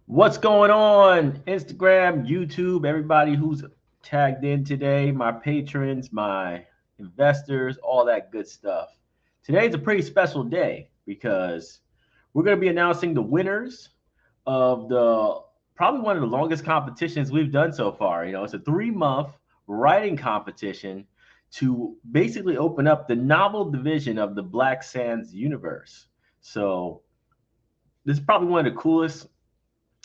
What's going on? Instagram, YouTube, everybody who's tagged in today, my patrons, my investors, all that good stuff. Today's a pretty special day because we're going to be announcing the winners of the probably one of the longest competitions we've done so far. It's a 3 month writing competition to basically open up the novel division of the Black Sands universe. So, this is probably one of the coolest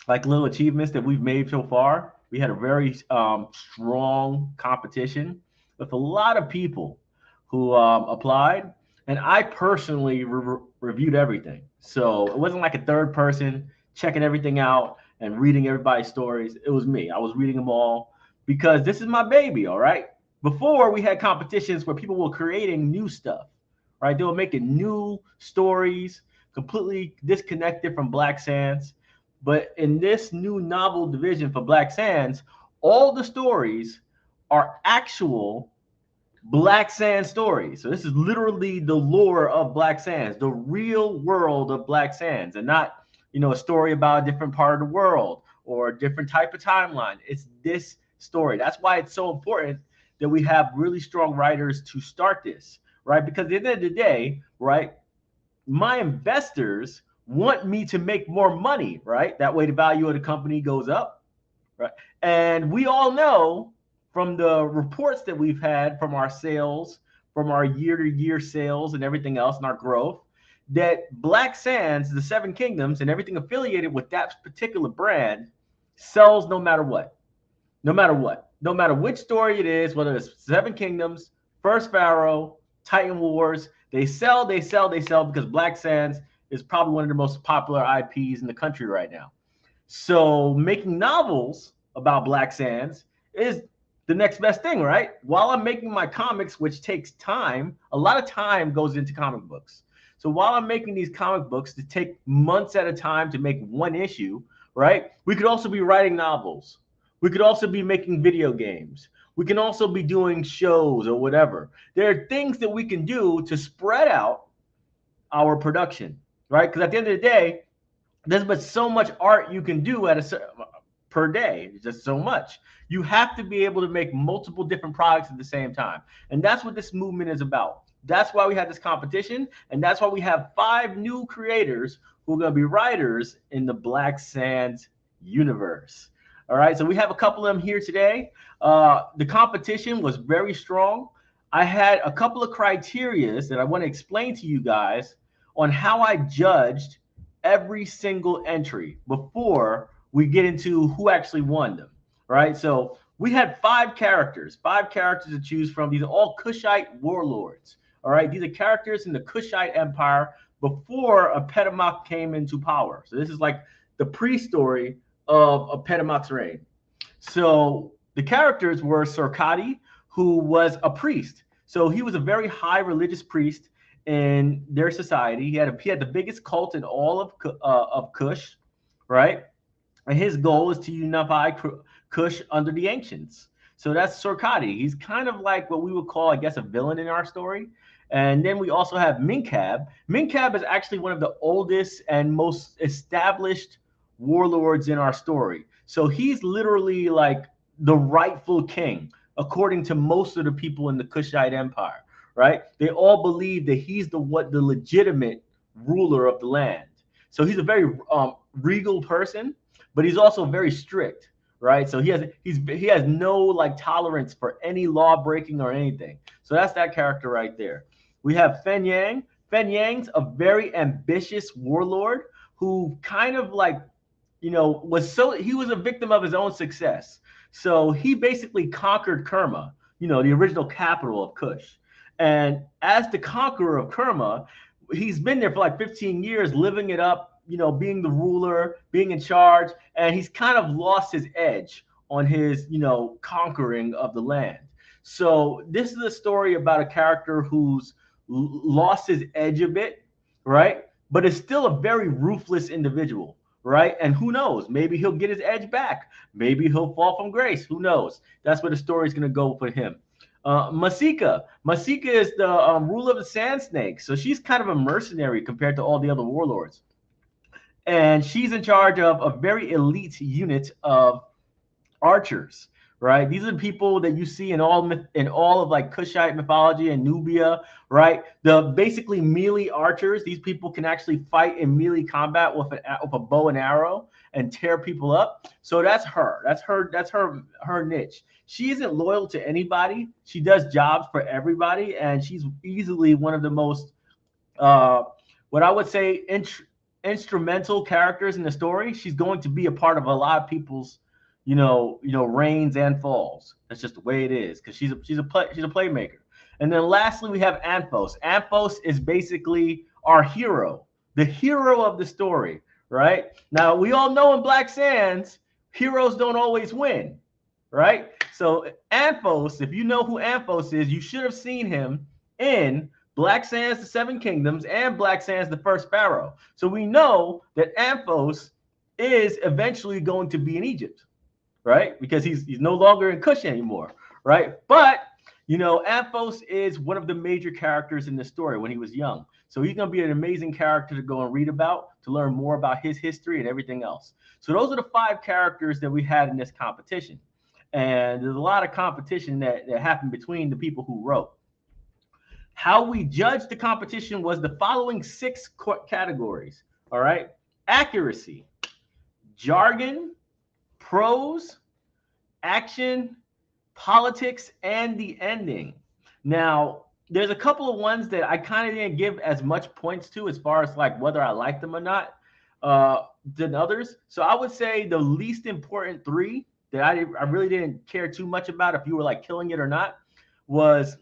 little achievements that we've made so far. We had a very strong competition with a lot of people who applied, and I personally reviewed everything. So it wasn't like a third person checking everything out and reading everybody's stories. It was me. I was reading them all because this is my baby. All right. Before we had competitions where people were creating new stuff, right? They were making new stories completely disconnected from Black Sands. But in this new novel division for Black Sands, all the stories are actual Black Sands stories. So this is literally the lore of Black Sands, the real world of Black Sands, and not, a story about a different part of the world or a different type of timeline. It's this story. That's why it's so important that we have really strong writers to start this, right? Because at the end of the day, right, my investors want me to make more money, right? That way the value of the company goes up, right? And we all know from the reports that we've had from our sales, from our year-to-year sales and everything else and our growth, that Black Sands, the Seven Kingdoms, and everything affiliated with that particular brand sells no matter what. No matter what. No matter which story it is, whether it's Seven Kingdoms, First Pharaoh, Titan Wars, they sell because Black Sands is probably one of the most popular IPs in the country right now. So making novels about Black Sands is the next best thing, right? While I'm making my comics, which takes time, a lot of time goes into comic books. So while I'm making these comic books to take months at a time to make one issue, right? We could also be writing novels. We could also be making video games. We can also be doing shows or whatever. There are things that we can do to spread out our production, right? Because at the end of the day, there's but so much art you can do per day. It's just so much. You have to be able to make multiple different products at the same time, and that's what this movement is about. That's why we had this competition, and that's why we have 5 new creators who are going to be writers in the Black Sands universe. All right, so we have a couple of them here today. The competition was very strong. I had a couple of criterias that I want to explain to you guys on how I judged every single entry before we get into who actually won them. Right. So we had five characters to choose from. These are all Kushite warlords. All right. These are characters in the Kushite Empire before Epidemic came into power. So this is like the pre-story of Epidemic's reign. So the characters were Surkati, who was a priest. So he was a very high religious priest in their society. He had the biggest cult in all of Kush, right? And his goal is to unify Kush under the ancients. So that's Surkati. He's kind of like what we would call, I guess, a villain in our story. And then we also have Minkab. Minkab is actually one of the oldest and most established warlords in our story. So he's literally like the rightful king, according to most of the people in the Kushite Empire, right? They all believe that he's the legitimate ruler of the land. So he's a very regal person, but he's also very strict, right? So he has no like tolerance for any law breaking or anything. So that's that character right there. We have Fen Yang. Fen Yang's a very ambitious warlord who kind of like, he was a victim of his own success. So he basically conquered Kerma, the original capital of Kush. And as the conqueror of Kerma, he's been there for like 15 years, living it up, being the ruler, being in charge, and he's kind of lost his edge on his, conquering of the land. So this is a story about a character who's lost his edge a bit, right? But is still a very ruthless individual, right? And who knows? Maybe he'll get his edge back. Maybe he'll fall from grace. Who knows? That's where the story's going to go for him. Masika. Masika is the ruler of the Sand Snakes. So she's kind of a mercenary compared to all the other warlords. and she's in charge of a very elite unit of archers, right? These are the people that you see in all of like Kushite mythology and Nubia, right? The basically melee archers. These people can actually fight in melee combat with a bow and arrow and tear people up. So that's her. That's her niche. She isn't loyal to anybody. She does jobs for everybody, and she's easily one of the most what I would say instrumental characters in the story. She's going to be a part of a lot of people's, reigns and falls. That's just the way it is because she's a playmaker. And then lastly, we have Anthos. Anthos is basically our hero, the hero of the story, right? Now we all know in Black Sands, heroes don't always win, right? So Anthos, if you know who Anthos is, you should have seen him in Black Sands, the Seven Kingdoms, and Black Sands, the First Pharaoh. So we know that Anthos is eventually going to be in Egypt, right? Because he's no longer in Kush anymore, right? But Anthos is one of the major characters in the story when he was young. So he's going to be an amazing character to go and read about, to learn more about his history and everything else. So those are the 5 characters that we had in this competition. And there's a lot of competition that happened between the people who wrote. How we judged the competition was the following 6 categories. All right. Accuracy, jargon, prose, action, politics, and the ending. Now, there's a couple of ones that I kind of didn't give as much points to as far as like whether I liked them or not than others. So I would say the least important 3 that I really didn't care too much about if you were like killing it or not was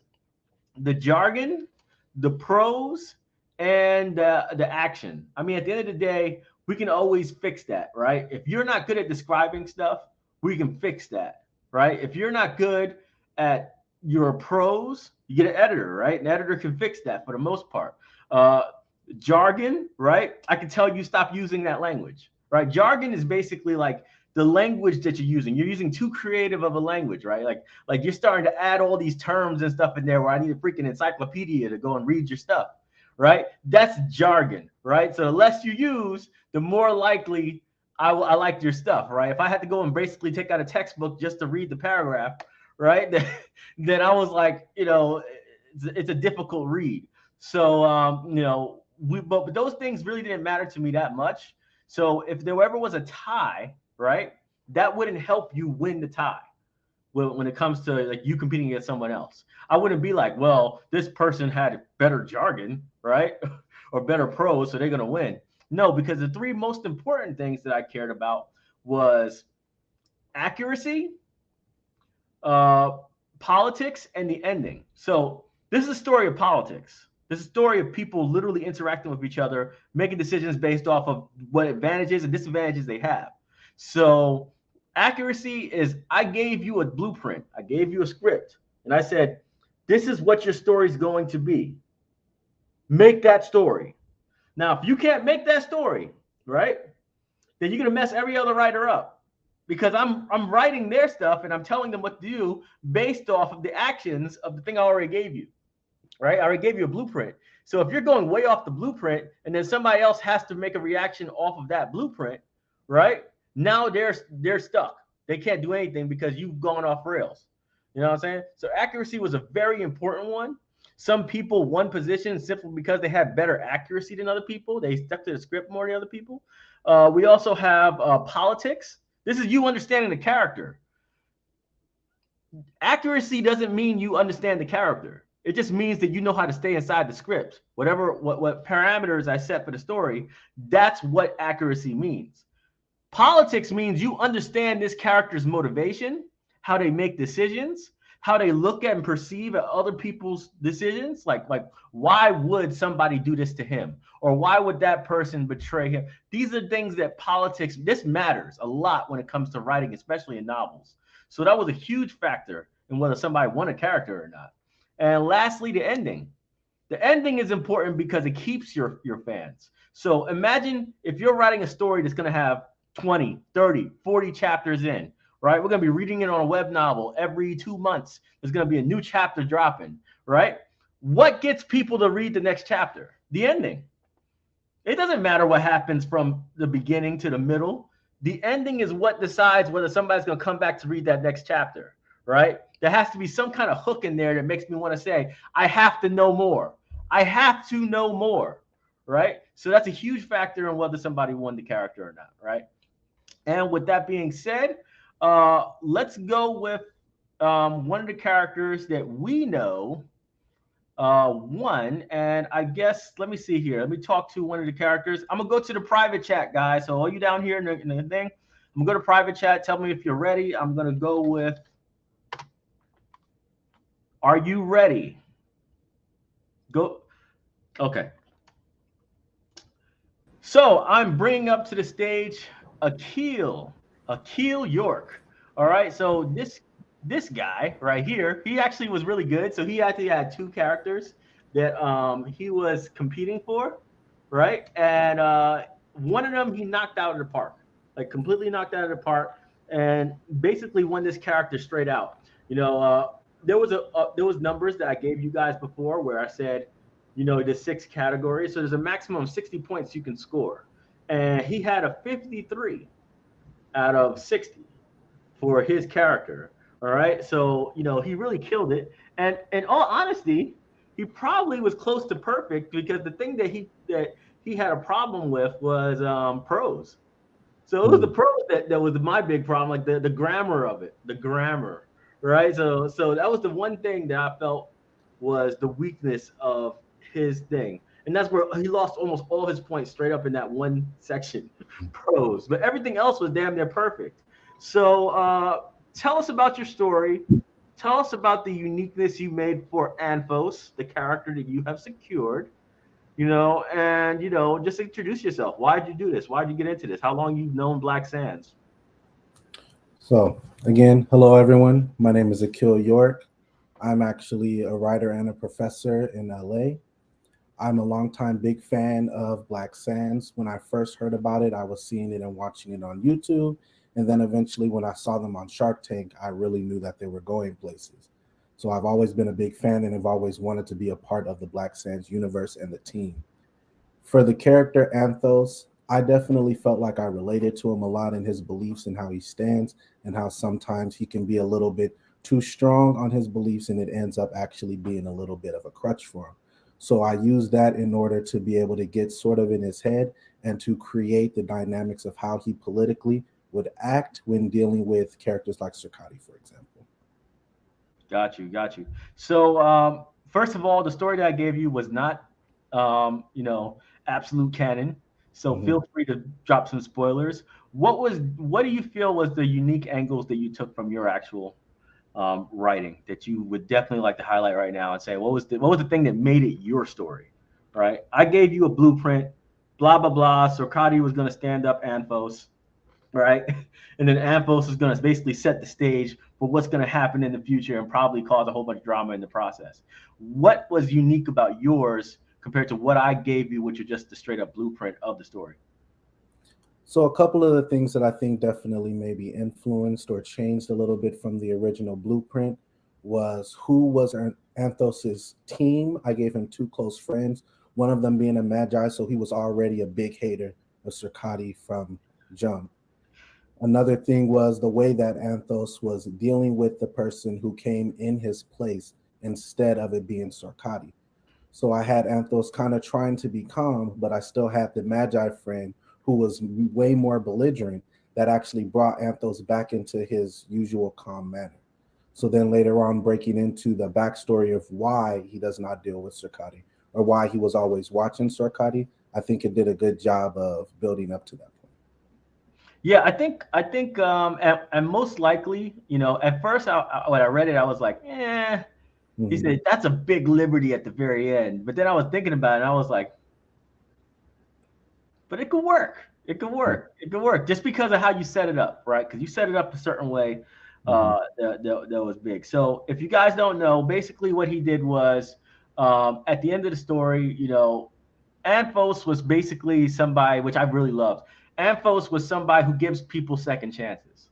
the jargon, the prose, and the action. I mean, at the end of the day, we can always fix that, right? If you're not good at describing stuff, we can fix that, right? If you're not good at your prose, you get an editor, right? An editor can fix that for the most part. Jargon, right? I can tell you stop using that language, right? Jargon is basically like the language that you're using. You're using too creative of a language, right? Like you're starting to add all these terms and stuff in there where I need a freaking encyclopedia to go and read your stuff, right? That's jargon, right? So the less you use, the more likely I like your stuff, right? If I had to go and basically take out a textbook just to read the paragraph, right, then I was like, it's a difficult read. So, but those things really didn't matter to me that much. So if there ever was a tie, right, that wouldn't help you win the tie when it comes to like you competing against someone else. I wouldn't be like, well, this person had better jargon, right, or better prose, so they're gonna win. No, because the 3 most important things that I cared about was accuracy, politics, and the ending. So this is a story of politics. This is a story of people literally interacting with each other, making decisions based off of what advantages and disadvantages they have. So accuracy is I gave you a blueprint. I gave you a script. And I said, this is what your story is going to be. Make that story. Now, if you can't make that story, right, then you're going to mess every other writer up because I'm writing their stuff and I'm telling them what to do based off of the actions of the thing I already gave you, right? I already gave you a blueprint. So if you're going way off the blueprint and then somebody else has to make a reaction off of that blueprint, right? Now they're stuck. They can't do anything because you've gone off rails. You know what I'm saying? So accuracy was a very important one. Some people won positions simply because they had better accuracy than other people. They stuck to the script more than other people. We also have politics. This is you understanding the character. Accuracy doesn't mean you understand the character. It just means that you know how to stay inside the script. What parameters I set for the story, that's what accuracy means. Politics means you understand this character's motivation, how they make decisions, how they look at and perceive at other people's decisions. Like why would somebody do this to him? Or why would that person betray him? These are things that politics, this matters a lot when it comes to writing, especially in novels. So that was a huge factor in whether somebody won a character or not. And lastly, the ending. The ending is important because it keeps your fans. So imagine if you're writing a story that's going to have 20, 30, 40 chapters in, right? We're going to be reading it on a web novel every 2 months. There's going to be a new chapter dropping, right? What gets people to read the next chapter? The ending. It doesn't matter what happens from the beginning to the middle. The ending is what decides whether somebody's going to come back to read that next chapter, right? There has to be some kind of hook in there that makes me want to say, I have to know more. I have to know more, right? So that's a huge factor in whether somebody won the character or not, right? And with that being said, let's go with one of the characters that we know one. And I guess, let me see here. Let me talk to one of the characters. I'm going to go to the private chat, guys. So all you down here in the thing, I'm going to go to private chat. Tell me if you're ready. I'm going to go with, are you ready? Go. Okay. So I'm bringing up to the stage Akil York. All right. So this guy right here, he actually was really good. So he actually had two characters that he was competing for, right? And one of them he knocked out of the park, like completely knocked out of the park, and basically won this character straight out. You know, there was numbers that I gave you guys before where I said, you know, the six categories. So there's a maximum of 60 points you can score, and he had a 53 out of 60 for his character. All right. So, you know, he really killed it. And in all honesty, he probably was close to perfect because the thing that he had a problem with was prose. So it was the Mm. prose that was my big problem, like the grammar of it, the grammar. Right. So that was the one thing that I felt was the weakness of his thing. And that's where he lost almost all his points straight up in that one section, prose. But everything else was damn near perfect. So tell us about your story. Tell us about the uniqueness you made for Anthos, the character that you have secured. You know, and you know, just introduce yourself. Why did you do this? Why did you get into this? How long you've known Black Sands? So, again, hello everyone. My name is Akil York. I'm actually a writer and a professor in LA. I'm a longtime big fan of Black Sands. When I first heard about it, I was seeing it and watching it on YouTube. And then eventually, when I saw them on Shark Tank, I really knew that they were going places. So I've always been a big fan and have always wanted to be a part of the Black Sands universe and the team. For the character Anthos, I definitely felt like I related to him a lot in his beliefs and how he stands, and how sometimes he can be a little bit too strong on his beliefs and it ends up actually being a little bit of a crutch for him. So I use that in order to be able to get sort of in his head and to create the dynamics of how he politically would act when dealing with characters like Circati, for example. Got you, got you. So first of all, the story that I gave you was not, you know, absolute canon. So Mhm. feel free to drop some spoilers. What do you feel was the unique angles that you took from your actual writing that you would definitely like to highlight right now and say what was the thing that made it your story, right? I gave you a blueprint, blah blah blah. Socrates was going to stand up Anthos, right? And then Anthos is going to basically set the stage for what's going to happen in the future and probably cause a whole bunch of drama in the process. What was unique about yours compared to what I gave you, which is just the straight up blueprint of the story? So, a couple of the things that I think definitely maybe influenced or changed a little bit from the original blueprint was who was Anthos's team. I gave him two close friends, one of them being a Magi, so he was already a big hater of Circati from jump. Another thing was the way that Anthos was dealing with the person who came in his place instead of it being Circati. So I had Anthos kind of trying to be calm, but I still had the Magi friend who was way more belligerent that actually brought Anthos back into his usual calm manner. So then later on, breaking into the backstory of why he does not deal with Circati or why he was always watching Circati, I think it did a good job of building up to that point. Yeah, I think and most likely, you know, at first when I read it, I was like, eh. He Hmm. said that's a big liberty at the very end, but then I was thinking about it, and I was like, but it could work. It could work. It could work just because of how you set it up, right? Because you set it up a certain way Hmm. that was big. So if you guys don't know, basically what he did was at the end of the story, you know, Anthos was basically somebody which I really loved. Anthos was somebody who gives people second chances.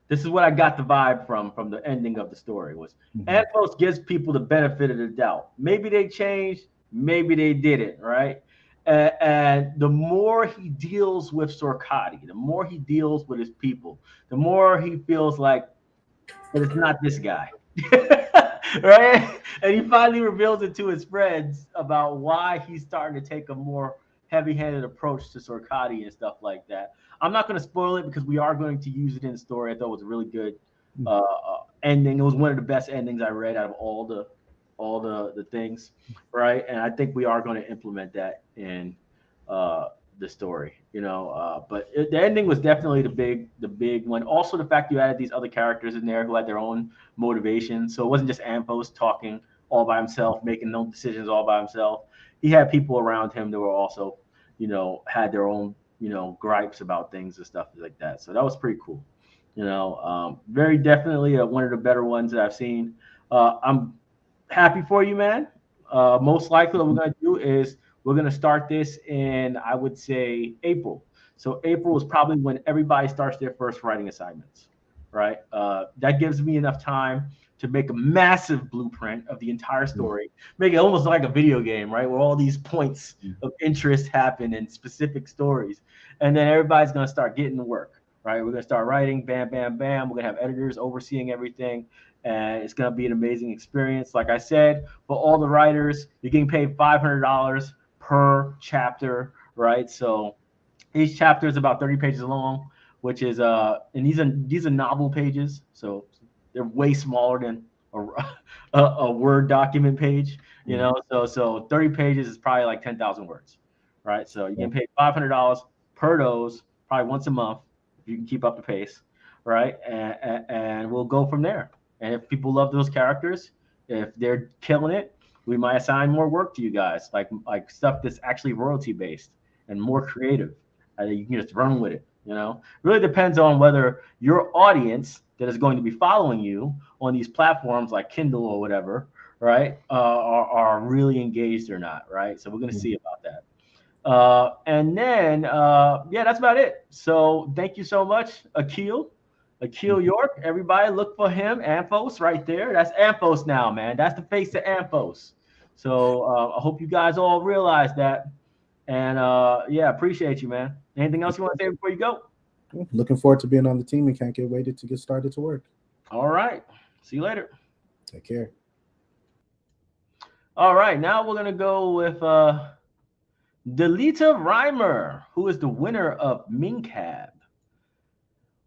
This is what I got the vibe from the ending of the story was Hmm. Anthos gives people the benefit of the doubt. Maybe they changed, maybe they didn't, right? And the more he deals with Sorkati, the more he deals with his people, the more he feels like that it's not this guy. Right? And he finally reveals it to his friends about why he's starting to take a more heavy-handed approach to Sorkati and stuff like that. I'm not going to spoil it because we are going to use it in the story. I thought it was a really good ending. It was one of the best endings I read out of all the things, right? And I think we are going to implement that in uh, the story, But the ending was definitely the big one. Also, the fact you added these other characters in there who had their own motivations, so it wasn't just Anthos talking all by himself, making no decisions all by himself. He had people around him that were also, had their own, gripes about things and stuff like that. So that was pretty cool. Very definitely one of the better ones that I've seen. I'm happy for you, man. Most likely, what we're gonna do is we're gonna start this in, I would say, April. So April is probably when everybody starts their first writing assignments, right? That gives me enough time to make a massive blueprint of the entire story, make it almost like a video game, right? Where all these points of interest happen in specific stories, and then everybody's gonna start getting to work, right? We're gonna start writing, bam, bam, bam. We're gonna have editors overseeing everything, and it's going to be an amazing experience. Like I said, for all the writers, you're getting paid $500 per chapter, right? So each chapter is about 30 pages long, which is and these are novel pages, so they're way smaller than a Word document page, So 30 pages is probably like 10,000 words, right? So you're getting paid $500 per dose, probably once a month if you can keep up the pace, right? And we'll go from there. And if people love those characters, if they're killing it, we might assign more work to you guys, like stuff that's actually royalty based and more creative. You can just run with it. Really depends on whether your audience that is going to be following you on these platforms like Kindle or whatever, right, are really engaged or not, right? So we're going to see about that. And then, yeah, that's about it. So thank you so much, Akil York. Everybody look for him. Anthos right there. That's Anthos now, man. That's the face of Anthos. So I hope you guys all realize that. And yeah, appreciate you, man. Anything else you want to say before you go? Looking forward to being on the team and can't get waited to get started to work. All right. See you later. Take care. All right. Now we're going to go with Delita Reimer, who is the winner of Minkab.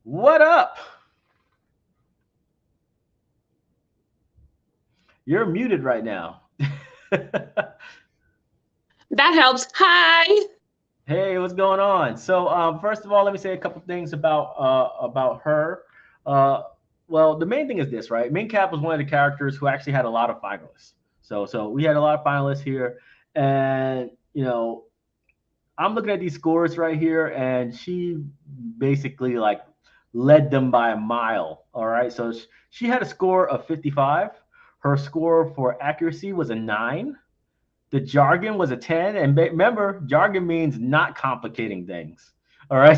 What up? You're muted right now. That helps. Hi. Hey, what's going on? So, first of all, let me say a couple things about her. Well, the main thing is this, right? Minkab was one of the characters who actually had a lot of finalists. So we had a lot of finalists here, and I'm looking at these scores right here, and she basically like led them by a mile. All right, so she had a score of 55. Her score for accuracy was a 9. The jargon was a 10. And remember, jargon means not complicating things. All right.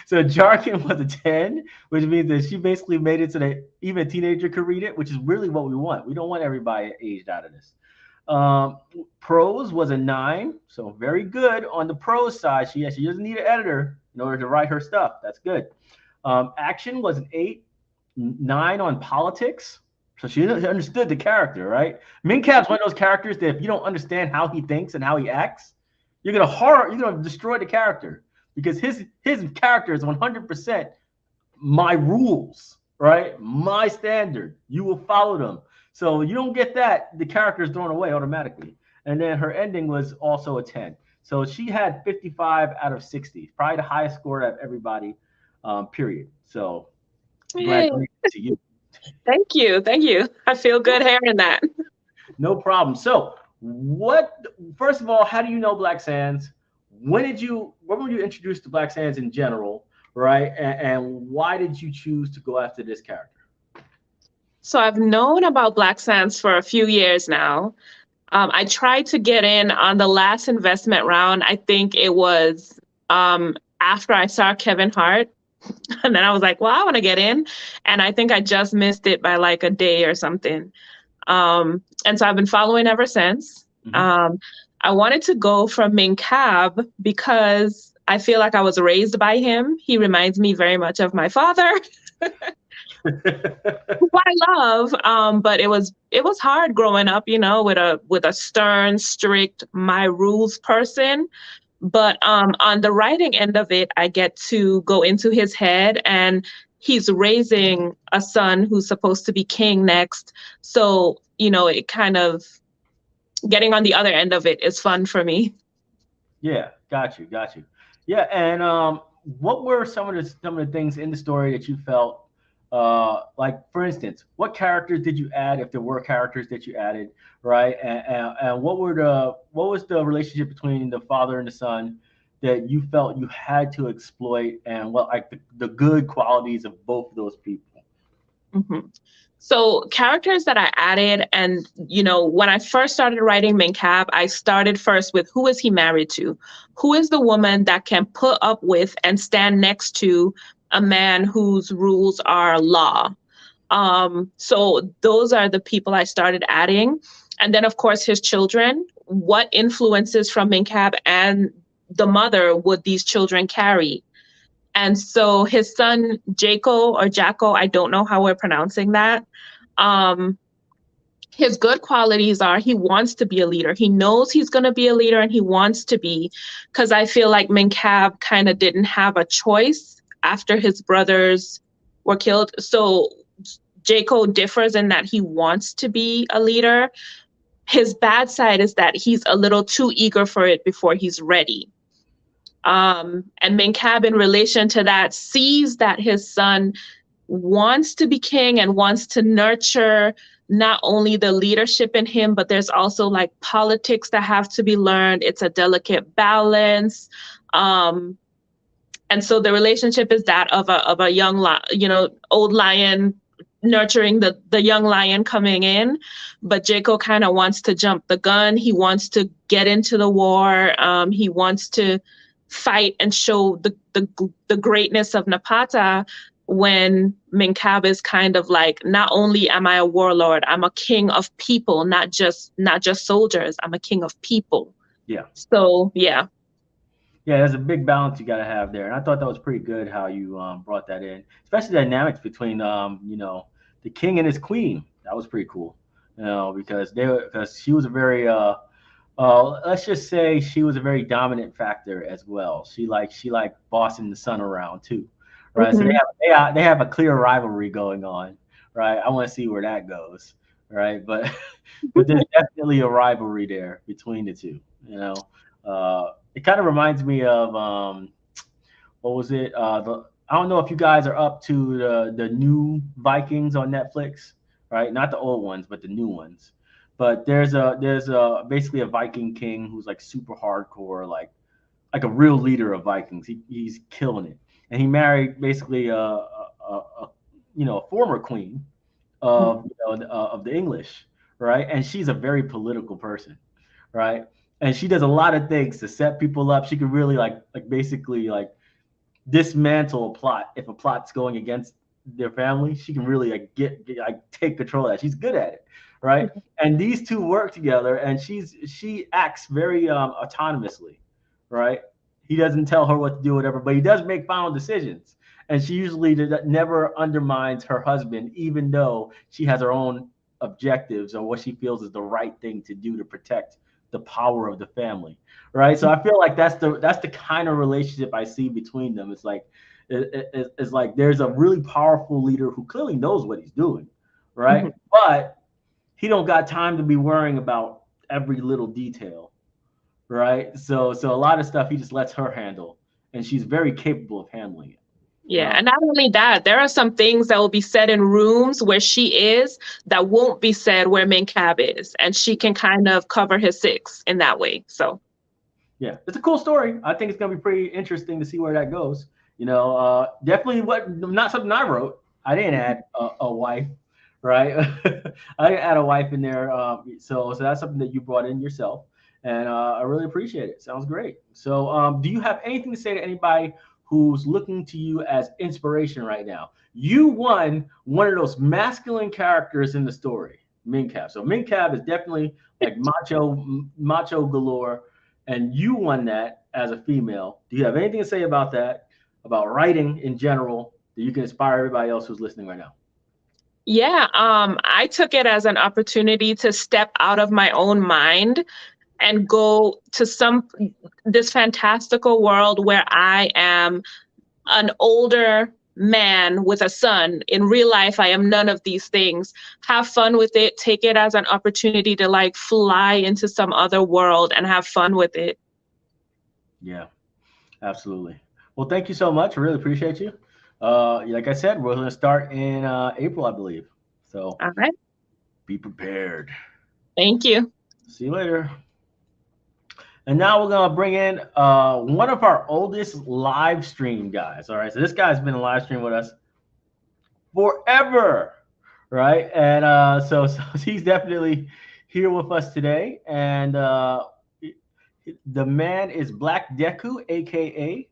So jargon was a 10, which means that she basically made it so that even a teenager could read it, which is really what we want. We don't want everybody aged out of this. Prose was a 9. So very good on the prose side. She doesn't need an editor in order to write her stuff. That's good. Action was an 8. 9 on politics. So she understood the character, right? Minkab's one of those characters that if you don't understand how he thinks and how he acts, you're gonna destroy the character, because his character is 100% my rules, right? My standard. You will follow them. So you don't get that, the character is thrown away automatically. And then her ending was also a 10. So she had 55 out of 60, probably the highest score out of everybody, period. So congratulations to you. Thank you. I feel good hearing that. No problem. So first of all, how do you know Black Sands? When were you introduced to Black Sands in general, right? And why did you choose to go after this character? So I've known about Black Sands for a few years now. I tried to get in on the last investment round. I think it was after I saw Kevin Hart. And then I was like, well, I want to get in. And I think I just missed it by like a day or something. And so I've been following ever since. Mm-hmm. I wanted to go from Minkab because I feel like I was raised by him. He reminds me very much of my father, who I love. But it was hard growing up, with a stern, strict, my rules person. But on the writing end of it, I get to go into his head, and he's raising a son who's supposed to be king next. So, it kind of getting on the other end of it is fun for me. Yeah, got you. Yeah, and what were some of the things in the story that you felt like? For instance, what characters did you add, if there were characters that you added, right? And what was the relationship between the father and the son that you felt you had to exploit, and what like the good qualities of both of those people? hmm So characters that I added, and when I first started writing Minkab, I started first with who is he married to? Who is the woman that can put up with and stand next to a man whose rules are law? So those are the people I started adding. And then of course his children. What influences from Minkab and the mother would these children carry? And so his son, Jaco or Jacko, I don't know how we're pronouncing that. Um, his good qualities are he wants to be a leader. He knows he's going to be a leader and he wants to be, because I feel like Minkab kind of didn't have a choice after his brothers were killed. So Jaco differs in that he wants to be a leader. His bad side is that he's a little too eager for it before he's ready. And Minkab, in relation to that, sees that his son wants to be king and wants to nurture not only the leadership in him, but there's also like politics that have to be learned. It's a delicate balance. Um, and so the relationship is that of a young, old lion nurturing the young lion coming in. But Jaco kind of wants to jump the gun. He wants to get into the war. He wants to fight and show the greatness of Napata, when Minkab is kind of like, not only am I a warlord, I'm a king of people, not just soldiers. I'm a king of people. Yeah. So yeah. Yeah, there's a big balance you got to have there, and I thought that was pretty good how you brought that in, especially the dynamics between the king and his queen. That was pretty cool, because she was a very let's just say she was a very dominant factor as well. She like bossing the son around too, right? So Mhm. they have a clear rivalry going on, right? I want to see where that goes, right? But but there's definitely a rivalry there between the two. It kind of reminds me of what was it? I don't know if you guys are up to the new Vikings on Netflix, right? Not the old ones, but the new ones. But there's basically a Viking king who's like super hardcore, like a real leader of Vikings. He's killing it, and he married basically a former queen of the English, right? And she's a very political person, right? And she does a lot of things to set people up. She can really like basically like dismantle a plot if a plot's going against their family. She can really like get like take control of that. She's good at it, right? And these two work together, and she acts very autonomously, right? He doesn't tell her what to do, whatever, but he does make final decisions. And she usually never undermines her husband, even though she has her own objectives or what she feels is the right thing to do to protect the power of the family, right? So I feel like that's the kind of relationship I see between them. It's like it's like there's a really powerful leader who clearly knows what he's doing, right? Mhm. But he don't got time to be worrying about every little detail, right? So a lot of stuff he just lets her handle, and she's very capable of handling it. Yeah, Uh, and not only that, there are some things that will be said in rooms where she is that won't be said where Minkab is, and she can kind of cover his six in that way. So, yeah, it's a cool story. I think it's gonna be pretty interesting to see where that goes. Definitely what not something I wrote. I didn't add a wife, right? I didn't add a wife in there. So that's something that you brought in yourself, and I really appreciate it. Sounds great. So, do you have anything to say to anybody who's looking to you as inspiration right now? You won one of those masculine characters in the story, Minkab. So Minkab is definitely like macho galore, and you won that as a female. Do you have anything to say about that? About writing in general that you can inspire everybody else who's listening right now? Yeah, I took it as an opportunity to step out of my own mind and go to this fantastical world where I am an older man with a son. In real life, I am none of these things. Have fun with it. Take it as an opportunity to like fly into some other world and have fun with it. Yeah, absolutely. Well, thank you so much. I really appreciate you. Like I said, we're going to start in April, I believe. So All right. be prepared. Thank you. See you later. And now we're gonna bring in one of our oldest live stream guys. All right, so this guy's been a live stream with us forever, right? And so he's definitely here with us today. And the man is Black Deku, aka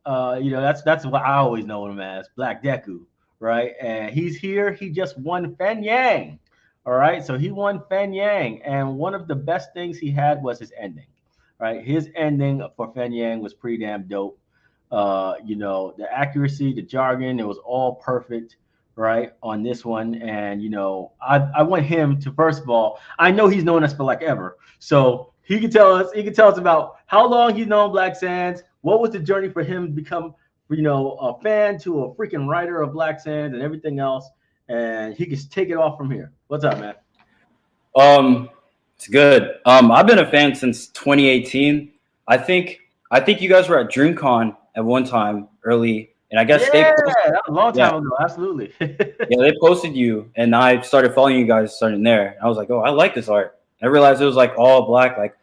that's what I always know him as, Black Deku, right? And he's here. He just won Fen Yang. All right, so he won Fen Yang, and one of the best things he had was his ending. Right, his ending for Fen Yang was pretty damn dope. The accuracy, the jargon, it was all perfect, right, on this one. And I want him to, first of all, I know he's known us for like ever, so he can tell us about how long he's known Black Sands, what was the journey for him to become, a fan to a freaking writer of Black Sands and everything else, and he can take it off from here. What's up, man? It's good. I've been a fan since 2018. I think you guys were at DreamCon at one time early, and I guess that was a long time ago. Absolutely. Yeah, they posted you, and I started following you guys starting there. I was like, oh, I like this art. I realized it was like all Black, like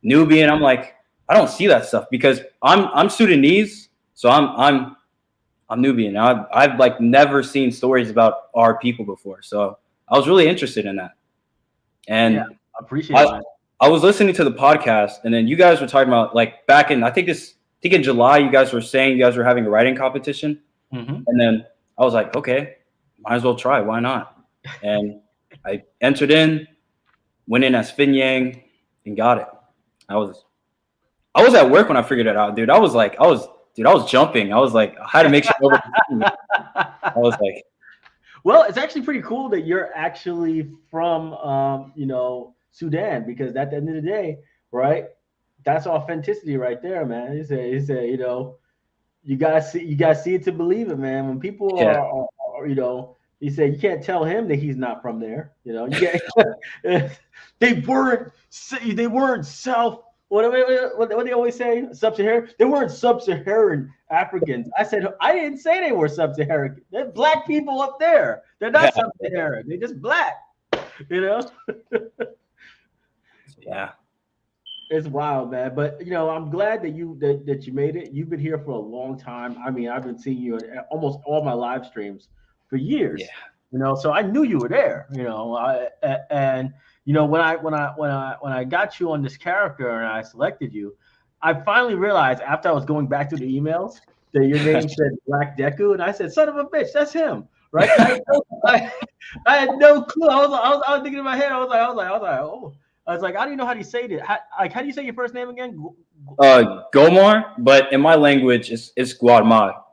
Nubian. I'm like, I don't see that stuff because I'm Sudanese, so I'm Nubian. I've like never seen stories about our people before, so I was really interested in that. And yeah, I appreciate it. I was listening to the podcast, and then you guys were talking about like back in I think in July, you guys were saying you guys were having a writing competition, and then I was like, okay, might as well try. Why not? And I entered in, went in as Fen Yang, and got it. I was at work when I figured it out, dude. I was jumping. I was like, I had to make sure nobody could see me. I was like, well, it's actually pretty cool that you're actually from, Sudan, because at the end of the day, right, that's authenticity right there, man. He said, you gotta see it to believe it, man. When people are he said you can't tell him that he's not from there. You can't. they weren't self. What they always say? Sub-Saharan. They weren't sub-Saharan Africans. I said I didn't say they were sub-Saharan. They're Black people up there. They're not sub-Saharan. They're just Black. Yeah. It's wild, man. But I'm glad that you made it. You've been here for a long time. I mean, I've been seeing you in almost all my live streams for years. Yeah. So I knew you were there. And when I got you on this character and I selected you, I finally realized after I was going back to the emails that your name said Black Deku, and I said, "Son of a bitch, that's him." Right? I had no clue. I was thinking in my head. I was like, oh. I was like, I don't even know how do you say it. How do you say your first name again? Gomar, but in my language, it's Guatemala.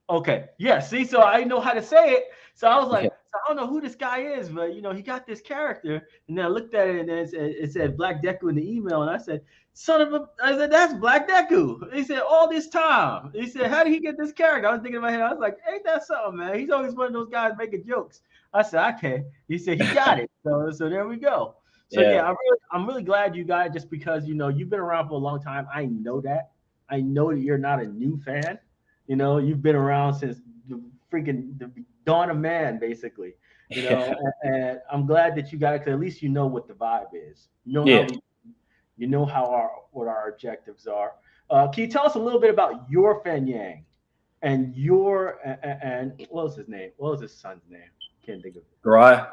Okay. Yeah. See, so I know how to say it. So I was like, so I don't know who this guy is, but he got this character. And then I looked at it, and then it said Black Deku in the email, and I said, I said, that's Black Deku. He said, all this time. He said, how did he get this character? I was thinking in my head, I was like, ain't that something, man? He's always one of those guys making jokes. I said, okay. He said, he got it. So there we go. So yeah, I'm really glad you got it, just because you've been around for a long time. I know that. I know that you're not a new fan. You've been around since the dawn of man, basically. And I'm glad that you got it, because at least you know what the vibe is. What our objectives are. Can you tell us a little bit about your Fen Yang and and what was his name? What was his son's name? Can't think of it. Right.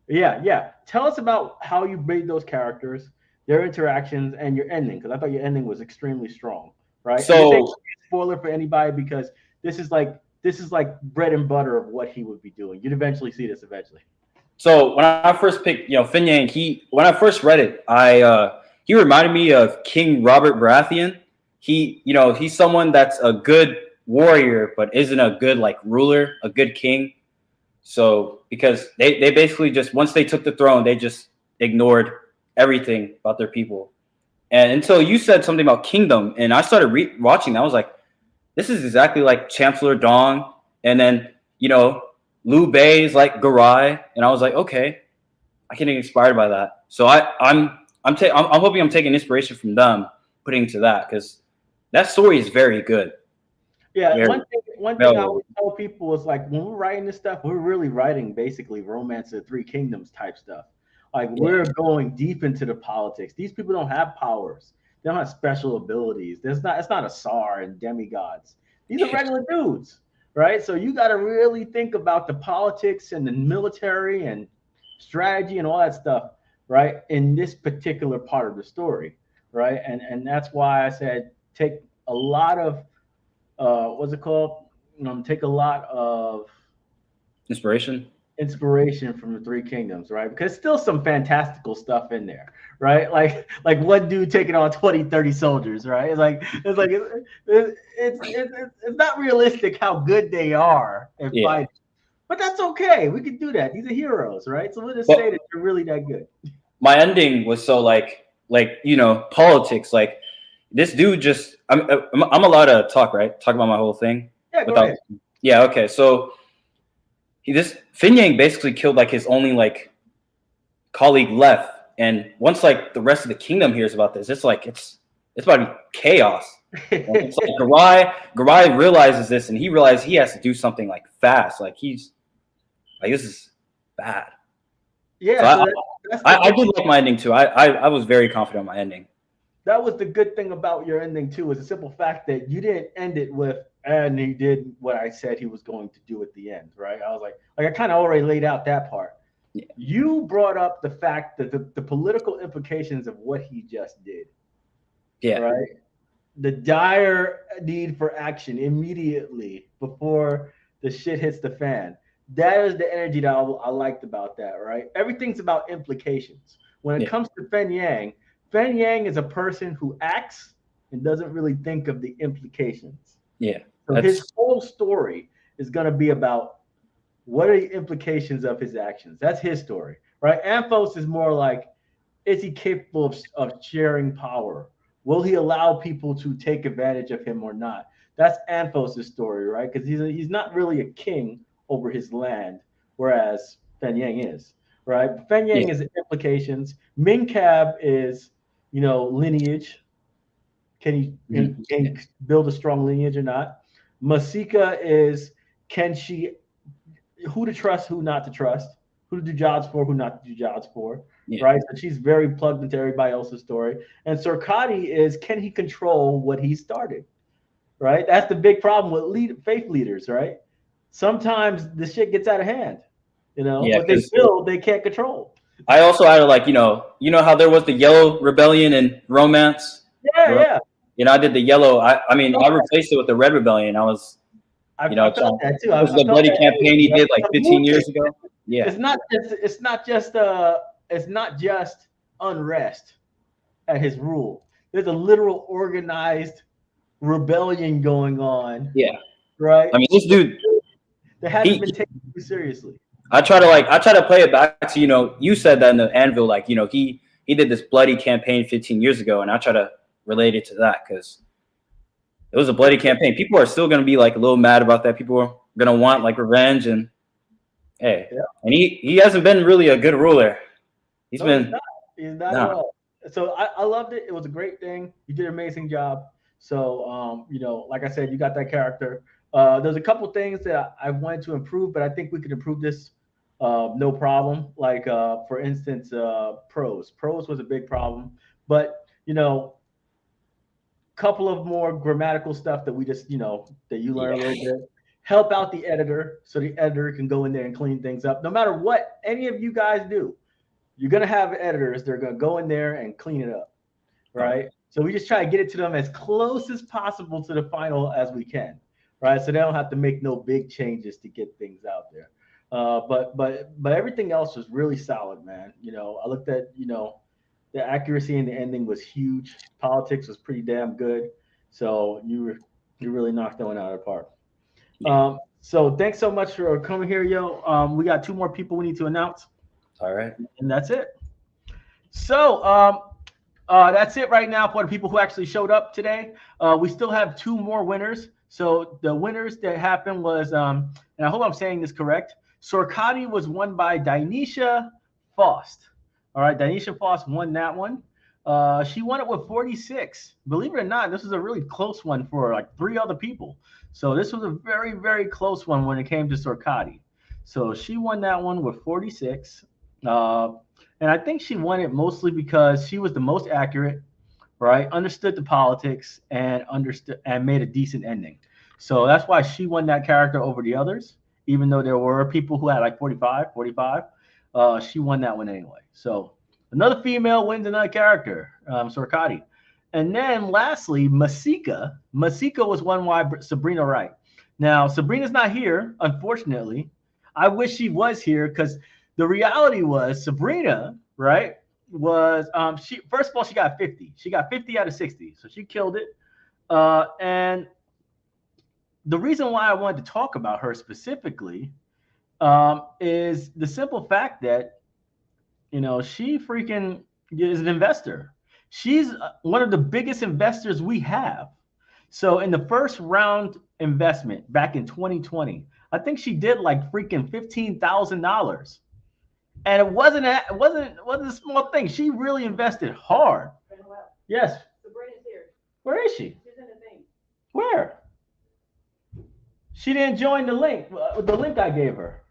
Yeah. Tell us about how you made those characters, their interactions, and your ending, because I thought your ending was extremely strong, right? So, spoiler for anybody, because this is like bread and butter of what he would be doing. You'd eventually see this eventually. So when I first picked, Fen Yang, when I first read it, he reminded me of King Robert Baratheon. He's someone that's a good warrior, but isn't a good like ruler, a good king. So because they basically just once they took the throne, they just ignored everything about their people. And until you said something about kingdom, and I started watching that, I was like, this is exactly like Chancellor Dong, and then Liu Bei is like Garai, and I was like, okay, I can get inspired by that. So I'm hoping I'm taking inspiration from them, putting it to that because that story is very good. Yeah, Very, one thing I always tell people is like when we're writing this stuff, we're really writing basically Romance of the Three Kingdoms type stuff. Like we're going deep into the politics. These people don't have powers. They don't have special abilities. It's not a Tsar and demigods. These are regular dudes, right? So you got to really think about the politics and the military and strategy and all that stuff, right? In this particular part of the story, right? And that's why I said take a lot of what's it called? Take a lot of inspiration from the Three Kingdoms, right? Because still some fantastical stuff in there, right? Like one dude taking on 20, 30 soldiers, right? It's not realistic how good they are in fighting, but that's okay. We can do that. These are heroes, right? So we'll just say that they're really that good. My ending was so like politics, like this dude just I'm allowed to talk, right? Talk about my whole thing. Yeah, go ahead. Yeah, okay. So this Fen Yang basically killed like his only like colleague left, and once like the rest of the kingdom hears about this, it's about to be chaos. It's like Garai realizes this, and he realizes he has to do something like fast. Like he's like this is bad. Yeah, so I did like my ending too. I was very confident on my ending. That was the good thing about your ending too, is the simple fact that you didn't end it with and he did what I said he was going to do at the end, right? I was like I kind of already laid out that part. Yeah. You brought up the fact that the political implications of what he just did. Yeah. Right. The dire need for action immediately before the shit hits the fan. That is the energy that I liked about that, right? Everything's about implications. When it comes to Fen Yang is a person who acts and doesn't really think of the implications. Yeah. So his whole story is going to be about what are the implications of his actions. That's his story, right? Anthos is more like, is he capable of sharing power? Will he allow people to take advantage of him or not? That's Anthos' story, right? Because he's not really a king over his land, whereas Fen Yang is, right? Fen Yang is implications. Minkab is, lineage. Can he build a strong lineage or not? Masika is, can she, who to trust, who not to trust, who to do jobs for, who not to do jobs for, right? So she's very plugged into everybody else's story. And Surkati is, can he control what he started, right? That's the big problem with faith leaders, right? Sometimes the shit gets out of hand, what they build, they can't control. I also had like, how there was the yellow rebellion in Romance. Yeah. I did the yellow. I replaced it with the red rebellion. I felt that too. It was the bloody campaign he did like 15 years ago. Yeah. It's not just unrest at his rule. There's a literal organized rebellion going on. Yeah. Right. I mean, this dude that hasn't been taken too seriously. I try to play it back to, you said that in the Anvil, like, he did this bloody campaign 15 years ago, and I try to relate it to that because it was a bloody campaign. People are still going to be like a little mad about that. People are going to want like revenge, and and he hasn't been really a good ruler. He's not at all. So I loved it. It was a great thing. You did an amazing job. So like I said, you got that character. There's a couple things that I wanted to improve, but I think we could improve this no problem. Like for instance, prose. Prose was a big problem, but couple of more grammatical stuff that we just that you learn a little bit. Help out the editor so the editor can go in there and clean things up. No matter what any of you guys do, you're gonna have editors. They're gonna go in there and clean it up, right? So we just try to get it to them as close as possible to the final as we can, right? So they don't have to make no big changes to get things out there. But everything else was really solid, man. I looked at the accuracy in the ending was huge. Politics was pretty damn good. So you really knocked that one out of the park. Yeah. So thanks so much for coming here, yo. We got two more people we need to announce, All right. and that's it. So that's it right now for the people who actually showed up today. We still have two more winners. So the winners that happened was, and I hope I'm saying this correct. Sorkati was won by Dinesha Faust. All right, Dinesha Faust won that one. She won it with 46. Believe it or not, this was a really close one for like three other people. So this was a very, very close one when it came to Sorkati. So she won that one with 46. And I think she won it mostly because she was the most accurate, right? Understood the politics and understood and made a decent ending. So that's why she won that character over the others, even though there were people who had like 45, 45. She won that one anyway. So another female wins another character, Sorkati. And then lastly, Masika. Masika was won by Sabrina Wright. Now, Sabrina's not here, unfortunately. I wish she was here because the reality was Sabrina, right, was she first of all she got 50. She got 50 out of 60. So she killed it. And the reason why I wanted to talk about her specifically is the simple fact that she freaking is an investor. She's one of the biggest investors we have. So in the first round investment back in 2020, I think she did like freaking $15,000. And it wasn't a small thing. She really invested hard. Yes. Sabrina's here. Where is she? She's in the thing. Where? She didn't join the link I gave her.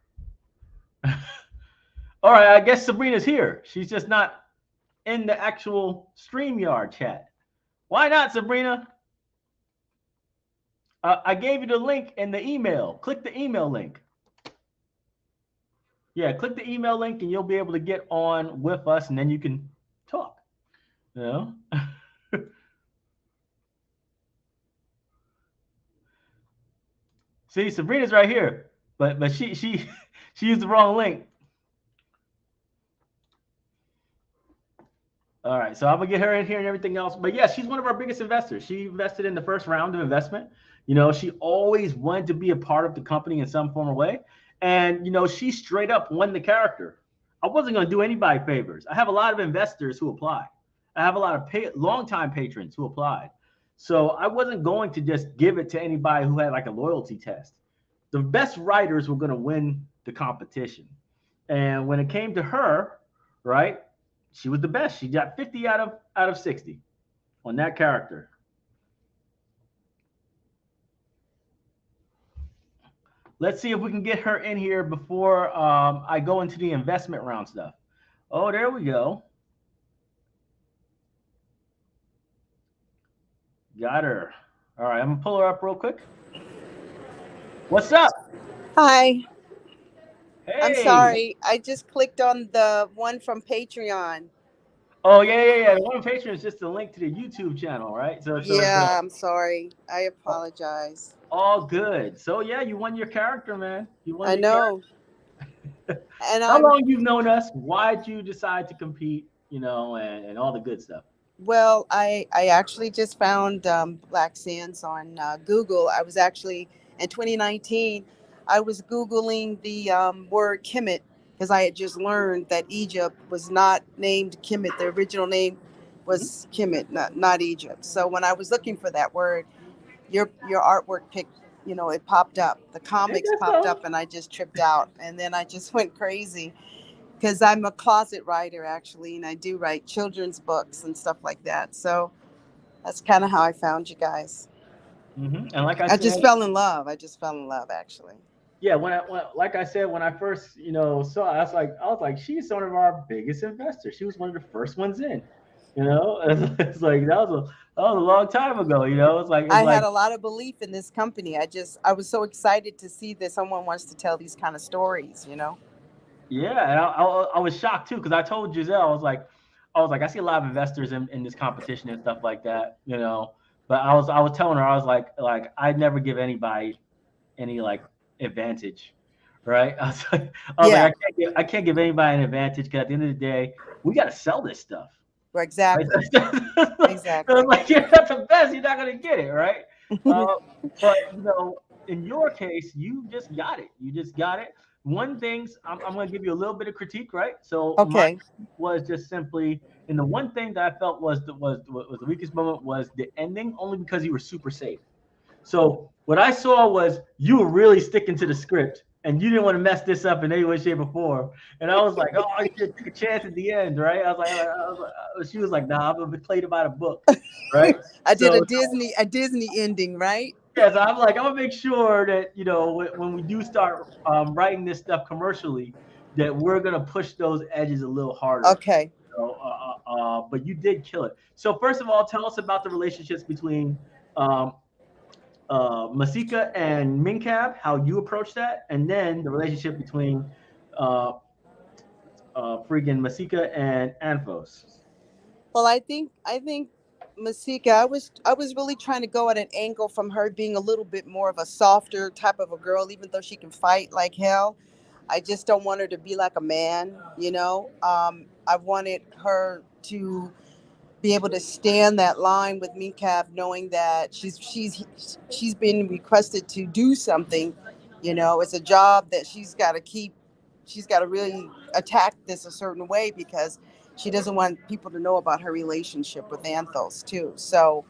All right, I guess Sabrina's here. She's just not in the actual StreamYard chat. Why not, Sabrina? I gave you the link in the email. Click the email link. Yeah, click the email link and you'll be able to get on with us and then you can talk. See, Sabrina's right here, but she used the wrong link. All right, so I'm gonna get her in here and everything else. But yeah, she's one of our biggest investors. She invested in the first round of investment. She always wanted to be a part of the company in some form or way. And, she straight up won the character. I wasn't going to do anybody favors. I have a lot of investors who apply. I have a lot of longtime patrons who applied. So I wasn't going to just give it to anybody who had like a loyalty test. The best writers were going to win the competition. And when it came to her, right, she was the best. She got 50 out of 60 on that character. Let's see if we can get her in here before I go into the investment round stuff. Oh, there we go. Got her. All right, I'm going to pull her up real quick. What's up? Hi. Hey. I'm sorry. I just clicked on the one from Patreon. Oh, yeah. The one on Patreon is just a link to the YouTube channel, right? So yeah, I'm sorry. I apologize. All good. So, yeah, you won your character, man. You won. I know. And how long you've known us? Why'd you decide to compete, and all the good stuff? Well, I actually just found Black Sands on Google. I was actually, in 2019, I was Googling the word Kemet because I had just learned that Egypt was not named Kemet. The original name was Kemet, not Egypt. So when I was looking for that word, your artwork picked, it popped up. The comics popped up and I just tripped out. And then I just went crazy. Because I'm a closet writer, actually, and I do write children's books and stuff like that. So that's kind of how I found you guys. Mm-hmm. And like I said, just fell in love. Actually. Yeah, when like I said, when I first, saw, I was like, she's one of our biggest investors. She was one of the first ones in. It's like that was a long time ago. I had a lot of belief in this company. I was so excited to see that someone wants to tell these kind of stories. Yeah, and I was shocked too because I told Giselle I was like I see a lot of investors in this competition and stuff like that, But I was telling her I was like I'd never give anybody any like advantage, right? I was Yeah, like, I can't give anybody an advantage because at the end of the day, we got to sell this stuff. Right? exactly. I'm Exactly. like, you're not the best. You're not gonna get it, right? Uh, but in your case, you just got it. You just got it. One things I'm gonna give you a little bit of critique, right? So mine Okay. was just simply, and the one thing that I felt was the weakest moment was the ending, only because you were super safe. So what I saw was you were really sticking to the script, and you didn't want to mess this up in any way, shape, or form. And I was like, oh, you should take a chance at the end, right? She was like, nah, I'm gonna play it by the book, right? I did So, a Disney ending, right? yeah, so I'm like, I'm gonna make sure that when we do start writing this stuff commercially, that we're gonna push those edges a little harder. Okay. But you did kill it. So first of all, tell us about the relationships between um, Masika and Minkab, how you approach that, and then the relationship between uh, friggin' Masika and Anthos. Well, I think Masika, I was really trying to go at an angle from her being a little bit more of a softer type of a girl, even though she can fight like hell. I just don't want her to be like a man, you know. I wanted her to be able to stand that line with Minkab, knowing that she's been requested to do something. You know, it's a job that she's got to keep. She's got to really attack this a certain way because she doesn't want people to know about her relationship with Anthos too. So,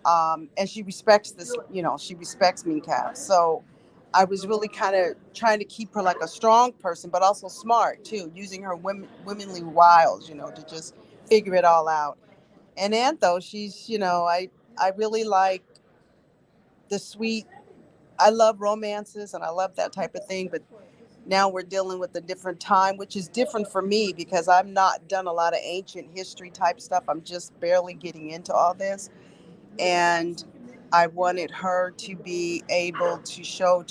and she respects this. You know, she respects Minkab. So, I was really kind of trying to keep her like a strong person, but also smart too, using her womanly wiles. You know, to just figure it all out. And Antho, she's, I really like the sweet, I love romances and I love that type of thing. But now we're dealing with a different time, which is different for me because I've not done a lot of ancient history type stuff. I'm just barely getting into all this. And I wanted her to be able to show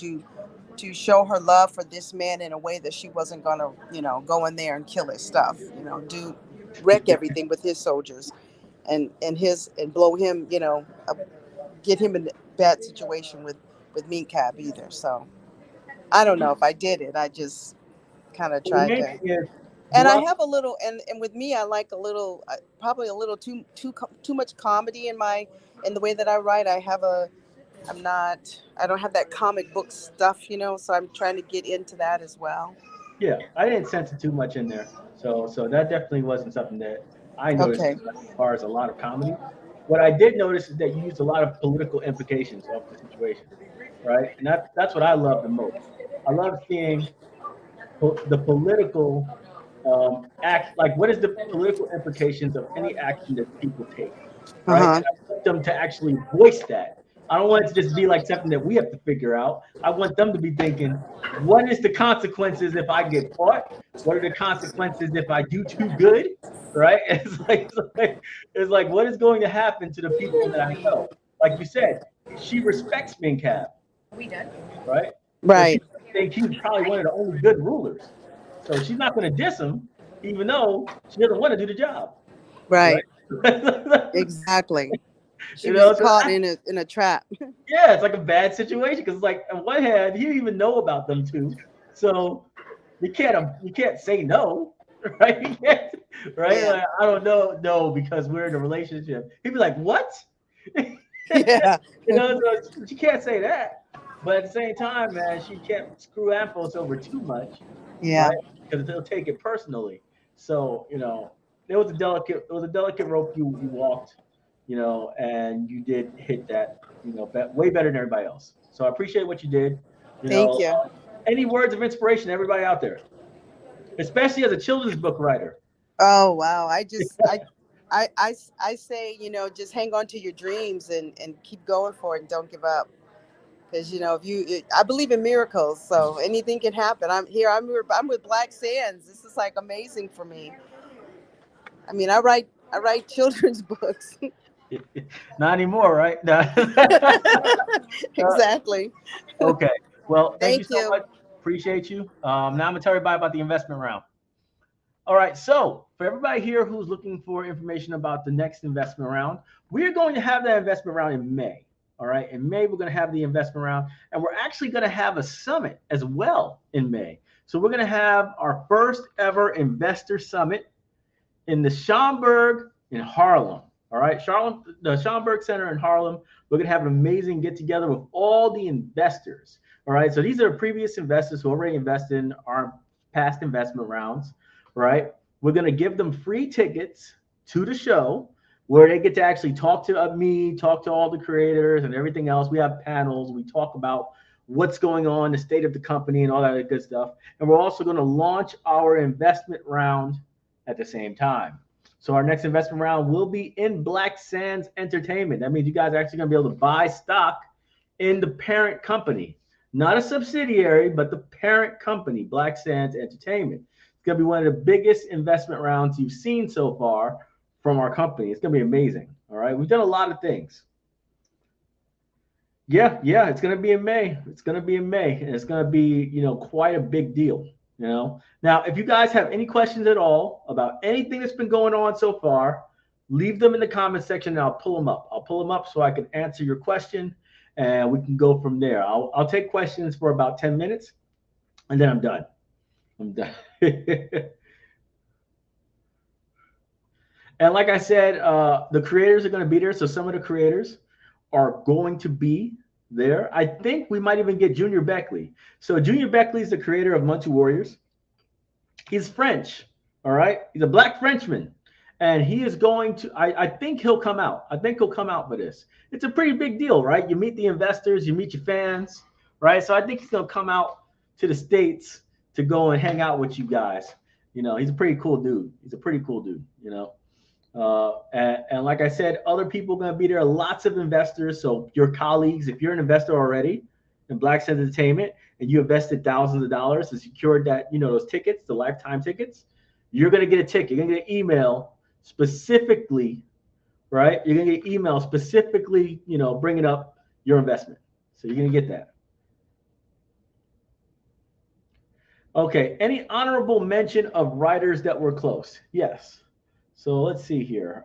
her love for this man in a way that she wasn't gonna, go in there and kill his stuff, do wreck everything with his soldiers and blow him, get him in a bad situation with Minkab either. So I don't know if I did it. I just kind of The tried main to. thing is And I throughout. have a little, and with me, I like a little, probably a little too much comedy in the way that I write. I don't have that comic book stuff, so I'm trying to get into that as well. Yeah, I didn't sense it too much in there. So that definitely wasn't something that I noticed Okay. as far as a lot of comedy. What I did notice is that you used a lot of political implications of the situation, right? And that's what I love the most. I love seeing the political act, like what is the political implications of any action that people take, Uh right? And huh. I want them to actually voice that. I don't want it to just be like something that we have to figure out. I want them to be thinking, what is the consequences if I get caught? What are the consequences if I do too good? Right? It's like what is going to happen to the people that I know? Like you said, she respects Minkab, right? So she Right. thinks he's probably one of the only good rulers. So she's not going to diss him, even though she doesn't want to do the job, right? Right. Exactly. She was So caught in a trap. yeah, it's like a bad situation because like on one hand, he didn't even know about them two, so you can't say no, right? You can't, right? Yeah. Like, I don't know, no, because we're in a relationship. He'd be like, what? Yeah. So she can't say that. But at the same time, man, she can't screw Amphos over too much, Yeah. right? Because they'll take it personally. So it was a delicate rope you walked, and you did hit that, way better than everybody else. So I appreciate what you did. You Thank know, you. any words of inspiration, to everybody out there, especially as a children's book writer. Oh wow. I say, just hang on to your dreams and keep going for it and don't give up. Because I believe in miracles, so anything can happen. I'm here. I'm with Black Sands. This is like amazing for me. I mean, I write children's books. Not anymore, right? No. Exactly. Okay. Well, thank you Thank so you. much. Appreciate you. Now I'm gonna tell everybody about the investment round. All right. So for everybody here who's looking for information about the next investment round, we're going to have that investment round in May. All right. In May, we're going to have the investment round, and we're actually going to have a summit as well in May. So we're going to have our first ever investor summit in the Schomburg in Harlem. All right. The Schomburg Center in Harlem. We're going to have an amazing get together with all the investors. All right. So these are previous investors who already invested in our past investment rounds. Right. We're going to give them free tickets to the show where they get to actually talk to me, talk to all the creators and everything else. We have panels. We talk about what's going on, the state of the company and all that good stuff. And we're also going to launch our investment round at the same time. So our next investment round will be in Black Sands Entertainment. That means you guys are actually going to be able to buy stock in the parent company, not a subsidiary, but the parent company, Black Sands Entertainment. It's going to be one of the biggest investment rounds you've seen so far from our company. It's going to be amazing. All right. We've done a lot of things. Yeah. It's going to be in May. It's going to be in May. And it's going to be, quite a big deal. Now, if you guys have any questions at all about anything that's been going on so far, leave them in the comment section and I'll pull them up. I'll pull them up so I can answer your question and we can go from there. I'll take questions for about 10 minutes and then I'm done. And like I said, the creators are going to be there. So some of the creators are going to be there. I think we might even get Junior Beckley. So Junior Beckley is the creator of Mantu Warriors. He's French. All right. He's a Black Frenchman. And he is going to, I think he'll come out. I think he'll come out for this. It's a pretty big deal, right? You meet the investors, you meet your fans, right? So I think he's going to come out to the States to go and hang out with you guys. He's a pretty cool dude. And like I said, other people are going to be there, lots of investors. So your colleagues, if you're an investor already in Black Sands Entertainment and you invested thousands of dollars and secured that, those tickets, the lifetime tickets, you're going to get a ticket. You're going to get an email specifically, right? You're going to get email specifically, bringing up your investment. So you're going to get that. Okay. Any honorable mention of writers that were close? Yes. So let's see here.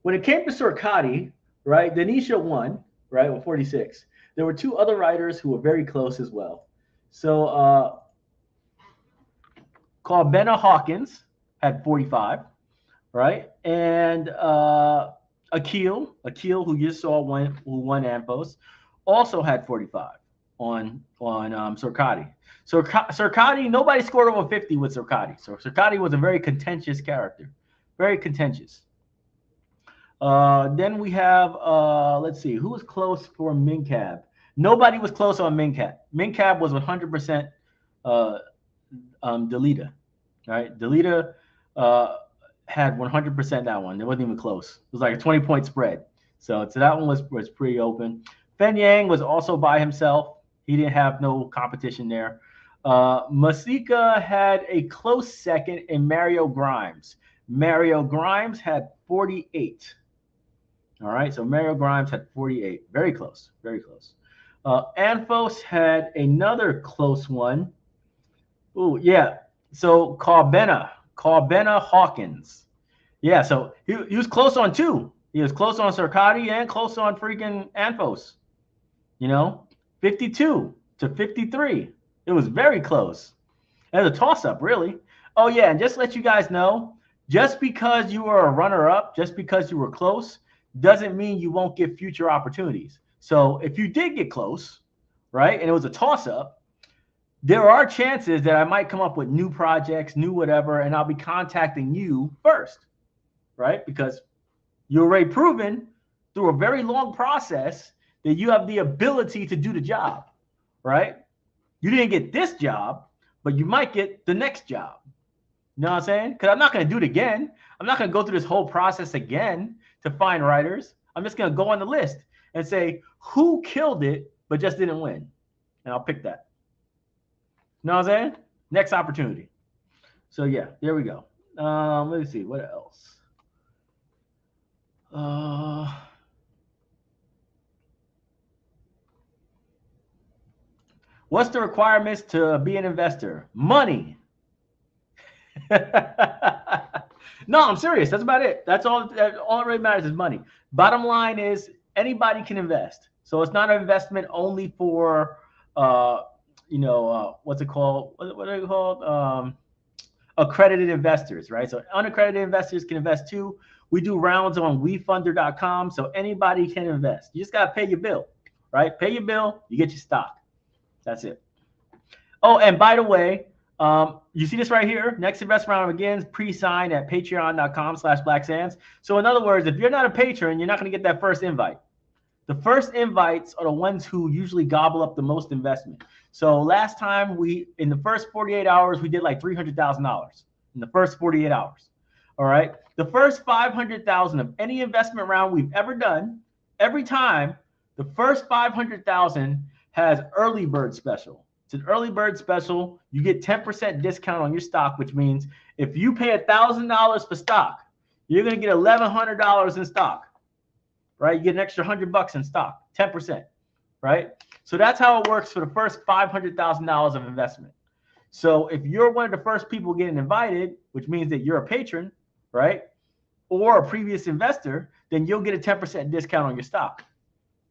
When it came to Sorkati, right, Denisha won, right, with 46. There were two other writers who were very close as well. So called Benna Hawkins had 45, right? And Akil, who you saw who won Anthos, also had 45 on Sorkati. So Sorkati, nobody scored over 50 with Sorkati. So Sorkati was a very contentious character, very contentious. Then we have, let's see, who was close for Minkab? Nobody was close on Minkab. Minkab was 100% Delita, right? Delita had 100% that one. It wasn't even close. It was like a 20-point spread. So that one was pretty open. Fen Yang was also by himself. He didn't have no competition there. Masika had a close second in Mario Grimes. Mario Grimes had 48. All right, so Mario Grimes had 48. Very close, very close. Anthos had another close one. Oh, yeah. So Carbena Hawkins. Yeah, so he was close on two. He was close on Sorkati and close on freaking Anthos. 52 to 53. It was very close. It was a toss-up, really. Oh, yeah, and just to let you guys know, just because you were a runner-up, just because you were close, doesn't mean you won't get future opportunities. So if you did get close, right, and it was a toss-up, there are chances that I might come up with new projects, new whatever, and I'll be contacting you first, right? Because you're already proven through a very long process that you have the ability to do the job, right? You didn't get this job, but you might get the next job. You know what I'm saying? Because I'm not going to do it again. I'm not going to go through this whole process again to find writers. I'm just going to go on the list and say who killed it but just didn't win. And I'll pick that. You know what I'm saying? Next opportunity. So, yeah, there we go. Let me see. What else? What's the requirements to be an investor? Money. No, I'm serious. That's about it. That's all. All that really matters is money. Bottom line is anybody can invest. So it's not an investment only for, what's it called? What are they called? Accredited investors, right? So unaccredited investors can invest too. We do rounds on wefunder.com, so anybody can invest. You just got to pay your bill, right? Pay your bill, you get your stock. That's it. Oh, and by the way, you see this right here? Next investment round begins, pre-sign at patreon.com/blacksands. So in other words, if you're not a patron, you're not going to get that first invite. The first invites are the ones who usually gobble up the most investment. So last time in the first 48 hours, we did like $300,000 in the first 48 hours. All right. The first 500,000 of any investment round we've ever done, every time, the first 500,000 has early bird special. It's an early bird special. You get 10% discount on your stock, which means if you pay $1,000 for stock, you're going to get $1,100 in stock. Right? You get an extra $100 in stock, 10%, right? So that's how it works for the first $500,000 of investment. So if you're one of the first people getting invited, which means that you're a patron, right? Or a previous investor, then you'll get a 10% discount on your stock.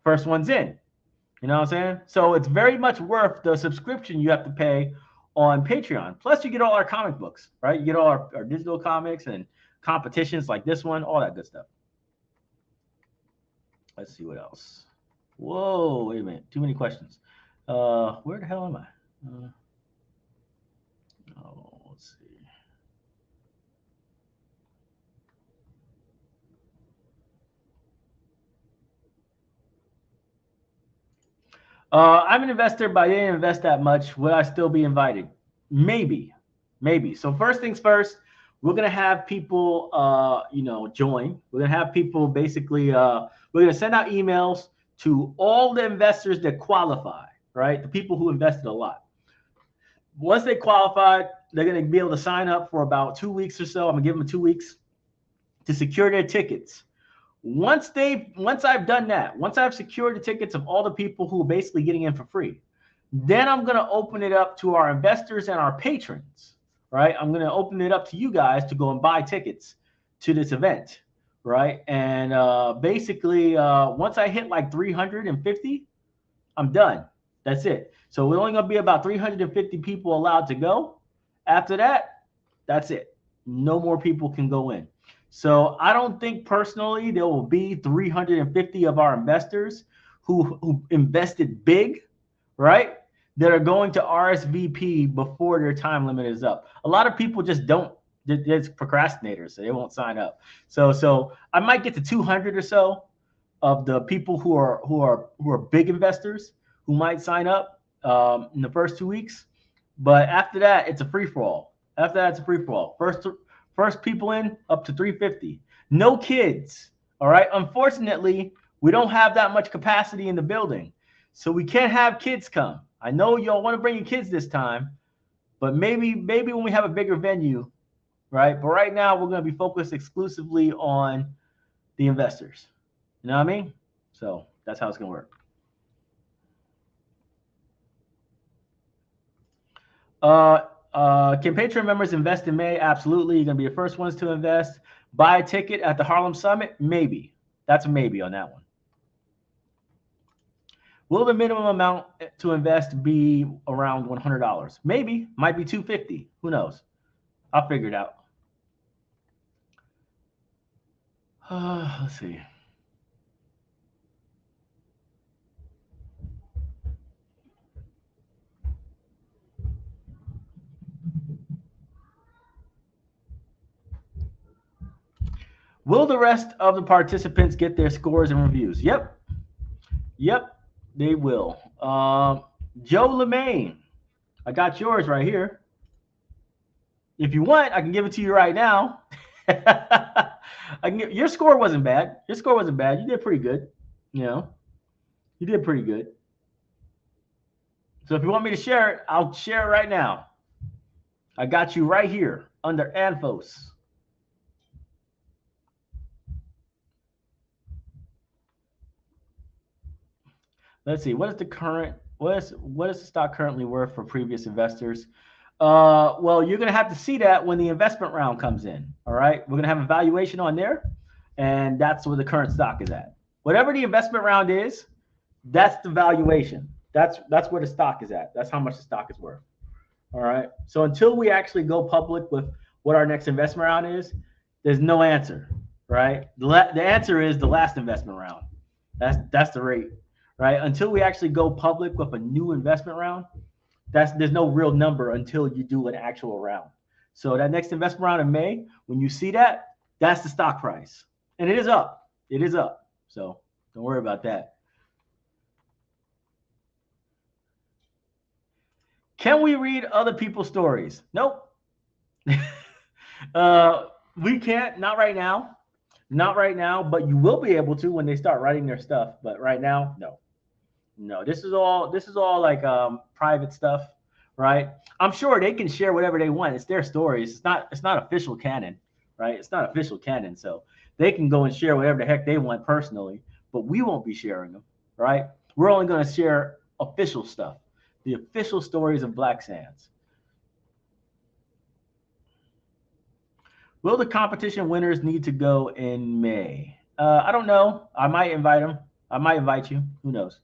First one's in. You know what I'm saying? So it's very much worth the subscription you have to pay on Patreon. Plus you get all our comic books, right? You get all our digital comics and competitions like this one, all that good stuff. Let's see what else. Whoa, wait a minute. Too many questions. Where the hell am I? Let's see. I'm an investor, but I didn't invest that much. Would I still be invited? Maybe. So first things first, we're going to have people, join. We're going to have people basically, we're going to send out emails to all the investors that qualify, right? The people who invested a lot. Once they qualify, they're going to be able to sign up for about 2 weeks or so. I'm going to give them 2 weeks to secure their tickets. Once I've done that, once I've secured the tickets of all the people who are basically getting in for free, then I'm going to open it up to our investors and our patrons, right? I'm going to open it up to you guys to go and buy tickets to this event, right? And basically, once I hit like 350, I'm done. That's it. So we're only going to be about 350 people allowed to go. After that, that's it. No more people can go in. So I don't think personally there will be 350 of our investors who invested big, right, that are going to RSVP before their time limit is up. A lot of people just don't. They're procrastinators, so they won't sign up. So I might get to 200 or so of the people who are big investors who might sign up in the first 2 weeks. But after that, it's a free-for-all. First people in up to 350. No kids. All right. Unfortunately, we don't have that much capacity in the building. So we can't have kids come. I know y'all want to bring your kids this time, but maybe when we have a bigger venue, right? But right now we're going to be focused exclusively on the investors. You know what I mean? So that's how it's going to work. Can Patreon members invest in May? Absolutely. You're going to be the first ones to invest. Buy a ticket at the Harlem Summit? Maybe. That's a maybe on that one. Will the minimum amount to invest be around $100? Maybe. Might be $250. Who knows? I'll figure it out. Let's see. Will the rest of the participants get their scores and reviews? Yep, they will. Joe LeMaine, I got yours right here. If you want, I can give it to you right now. Your score wasn't bad. You did pretty good. You did pretty good. So if you want me to share it, I'll share it right now. I got you right here under Anthos. Let's see. What is the stock currently worth for previous investors? Well, you're going to have to see that when the investment round comes in. All right. We're going to have a valuation on there, and that's where the current stock is at. Whatever the investment round is, that's the valuation. That's where the stock is at. That's how much the stock is worth. All right. So until we actually go public with what our next investment round is, there's no answer, right? The answer is the last investment round. That's the rate, right? Until we actually go public with a new investment round, there's no real number until you do an actual round. So that next investment round in May, when you see that, that's the stock price, and it is up. It is up. So don't worry about that. Can we read other people's stories? Nope. We can't. Not right now. Not right now. But you will be able to when they start writing their stuff. But right now, no. No. This is all like private stuff, right? I'm sure they can share whatever they want. It's their stories. It's not official canon, right? It's not official canon. So they can go and share whatever the heck they want personally. But we won't be sharing them, right? We're only going to share official stuff. The official stories of Black Sands. Will the competition winners need to go in May? I don't know. I might invite them. I might invite you. Who knows?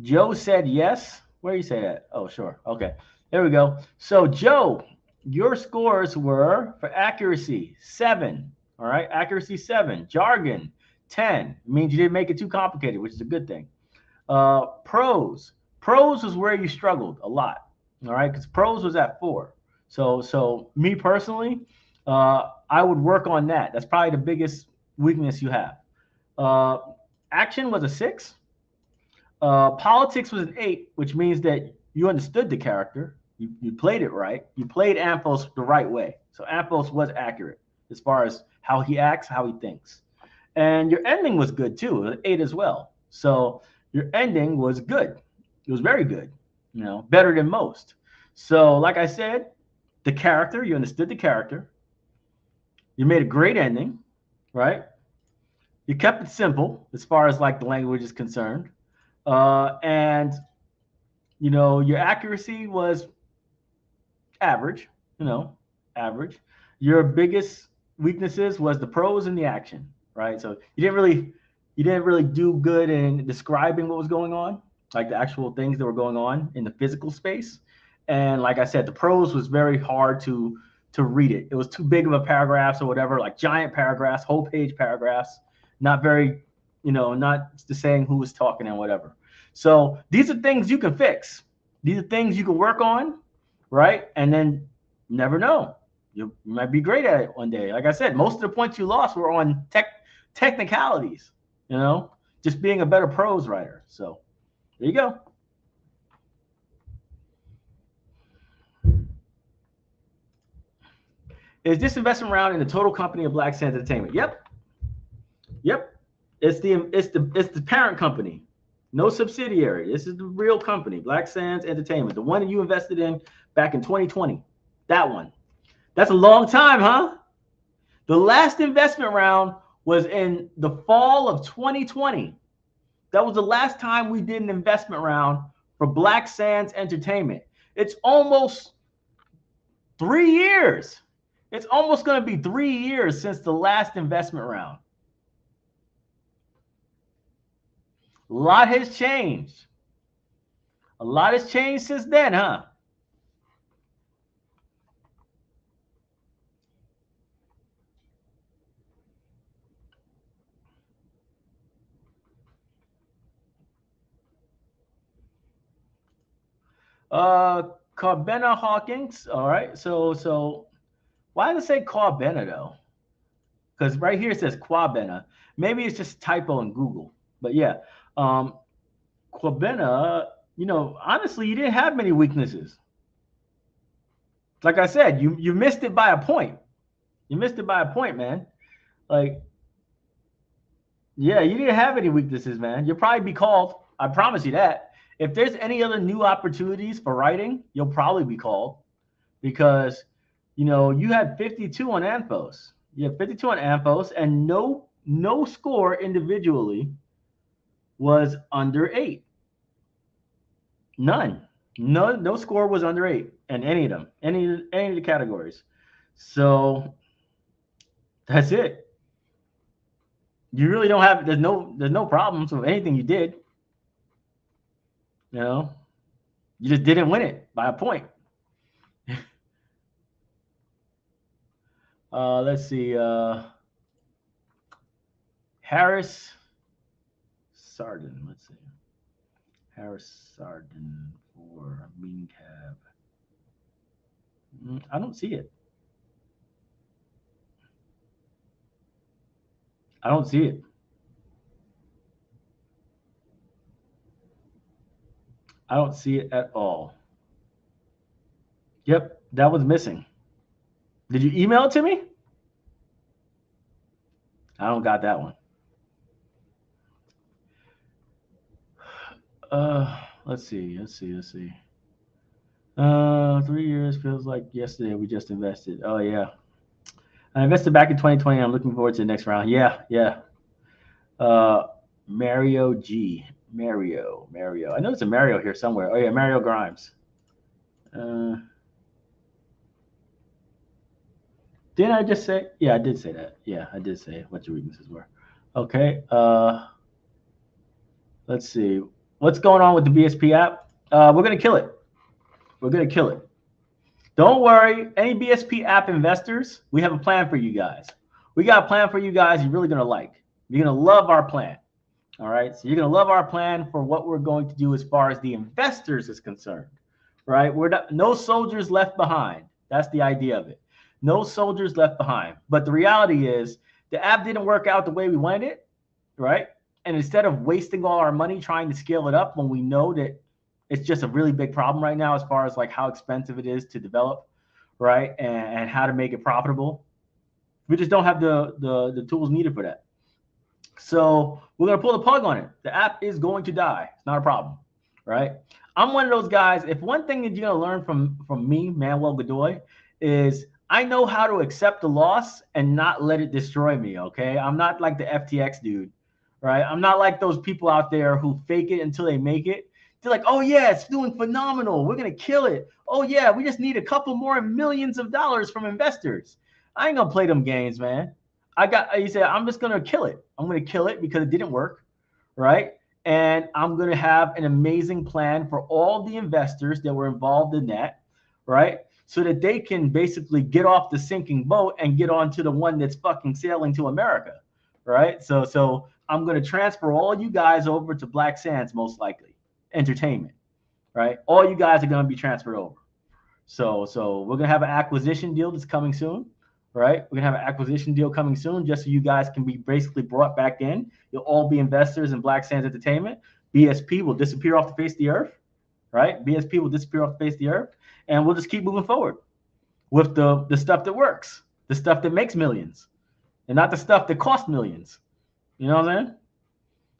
Joe said yes. Where you say that? Oh, sure. Okay. There we go. So, Joe, your scores were for accuracy 7. All right. Accuracy 7. Jargon 10. It means you didn't make it too complicated, which is a good thing. Prose was where you struggled a lot. All right. Because prose was at 4. So me personally, I would work on that. That's probably the biggest weakness you have. Action was a 6. Politics was an 8, which means that you understood the character. You played it right. You played Anthos the right way. So Anthos was accurate as far as how he acts, how he thinks. And your ending was good too, an 8 as well. So your ending was good. It was very good, better than most. So like I said, the character, you understood the character. You made a great ending, right? You kept it simple as far as like the language is concerned. And your accuracy was average, average. Your biggest weaknesses was the prose and the action, right? So you didn't really do good in describing what was going on, like the actual things that were going on in the physical space. And like I said, the prose was very hard to read it. It was too big of a paragraphs or whatever, like giant paragraphs, whole page paragraphs, not very, not just saying who was talking and whatever. So these are things you can fix. These are things you can work on, right? And then you never know. You might be great at it one day. Like I said, most of the points you lost were on technicalities, just being a better prose writer. So there you go. Is this investment round in the total company of Black Sands Entertainment? Yep. It's the parent company, no subsidiary. This is the real company, Black Sands Entertainment, the one that you invested in back in 2020. That one. That's a long time, huh? The last investment round was in the fall of 2020. That was the last time we did an investment round for Black Sands Entertainment. It's almost 3 years. It's almost going to be 3 years since the last investment round. A lot has changed. A lot has changed since then, huh? Corbena Hawkins. All right. So why does it say Corbena though? Because right here it says Quabena. Maybe it's just typo in Google. But yeah, Corbena, honestly, you didn't have many weaknesses. Like I said, you missed it by a point. You missed it by a point, man. Like, yeah, you didn't have any weaknesses, man. You'll probably be called. I promise you that. If there's any other new opportunities for writing, you'll probably be called because, you had 52 on Anthos. You had 52 on Anthos, and no score individually was under 8. None. No score was under 8 in any of them, any of the categories. So that's it. You really don't have. There's no problems with anything you did. You know, you just didn't win it by a point. Let's see. Harris Sardin. Let's see. Harris Sardin for Minkab. I don't see it. I don't see it. I don't see it at all. Yep, that was missing. Did you email it to me? I don't got that one. Let's see. 3 years feels like yesterday. We just invested. Oh yeah, I invested back in 2020. I'm looking forward to the next round. Yeah. Mario G. Mario. I know there's a Mario here somewhere. Oh yeah, Mario Grimes. Didn't I just say? Yeah, I did say that. Yeah, I did say what your weaknesses were. Okay. Let's see. What's going on with the BSP app? We're gonna kill it. We're gonna kill it. Don't worry, any BSP app investors, we have a plan for you guys. We got a plan for you guys you're really gonna like. You're gonna love our plan. All right. So you're gonna love our plan for what we're going to do as far as the investors is concerned. Right? We're not, no soldiers left behind. That's the idea of it. No soldiers left behind. But the reality is the app didn't work out the way we wanted it, right? And instead of wasting all our money trying to scale it up when we know that it's just a really big problem right now as far as like how expensive it is to develop, right? And how to make it profitable. We just don't have the tools needed for that. So we're gonna pull the plug on it. The app is going to die. It's not a problem, right? I'm one of those guys. If one thing that you're gonna learn from me, Manuel Godoy, is I know how to accept the loss and not let it destroy me. Okay, I'm not like the FTX dude, right? I'm not like those people out there who fake it until they make it. They're like, oh yeah, it's doing phenomenal. We're gonna kill it. Oh yeah, we just need a couple more millions of dollars from investors. I ain't gonna play them games, man. You said, I'm just going to kill it. I'm going to kill it because it didn't work, right? And I'm going to have an amazing plan for all the investors that were involved in that, right? So that they can basically get off the sinking boat and get onto the one that's fucking sailing to America, right? So I'm going to transfer all you guys over to Black Sands, most likely, entertainment, right? All you guys are going to be transferred over. So we're going to have an acquisition deal that's coming soon. Right, we're gonna have an acquisition deal coming soon, just so you guys can be basically brought back in. You'll all be investors in Black Sands Entertainment. BSP will disappear off the face of the earth, right? BSP will disappear off the face of the earth, and we'll just keep moving forward with the stuff that works, the stuff that makes millions, and not the stuff that costs millions. You know what I'm saying?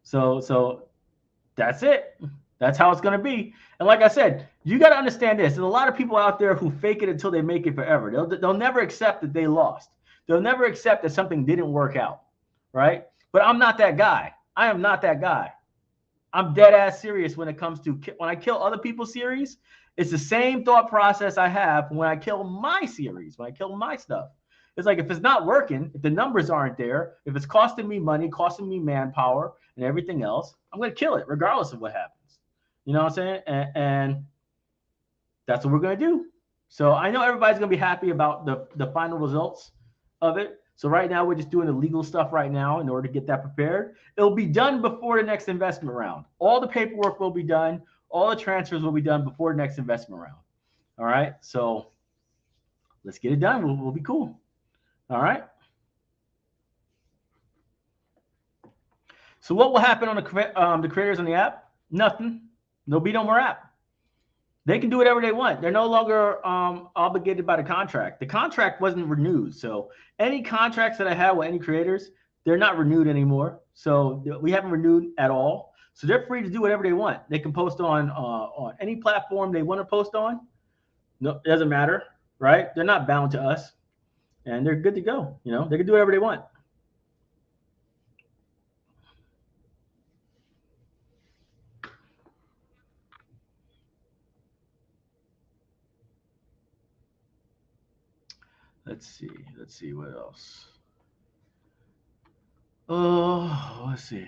So that's it. That's how it's going to be. And like I said, you got to understand this. There's a lot of people out there who fake it until they make it forever. They'll never accept that they lost. They'll never accept that something didn't work out, right? But I'm not that guy. I am not that guy. I'm dead ass serious when it comes to when I kill other people's series. It's the same thought process I have when I kill my series, when I kill my stuff. It's like if it's not working, if the numbers aren't there, if it's costing me money, costing me manpower and everything else, I'm going to kill it regardless of what happens. You know what I'm saying? And that's what we're going to do. So I know everybody's going to be happy about the final results of it. So right now, we're just doing the legal stuff right now in order to get that prepared. It'll be done before the next investment round. All the paperwork will be done. All the transfers will be done before the next investment round. All right. So let's get it done. We'll be cool. All right. So what will happen on the creators on the app? Nothing. There'll be no more app. They can do whatever they want. They're no longer obligated by the contract. The contract wasn't renewed. So any contracts that I have with any creators, they're not renewed anymore. So we haven't renewed at all. So they're free to do whatever they want. They can post on any platform they want to post on. No, it doesn't matter, right? They're not bound to us, and they're good to go. You know, they can do whatever they want. Let's see what else. Let's see.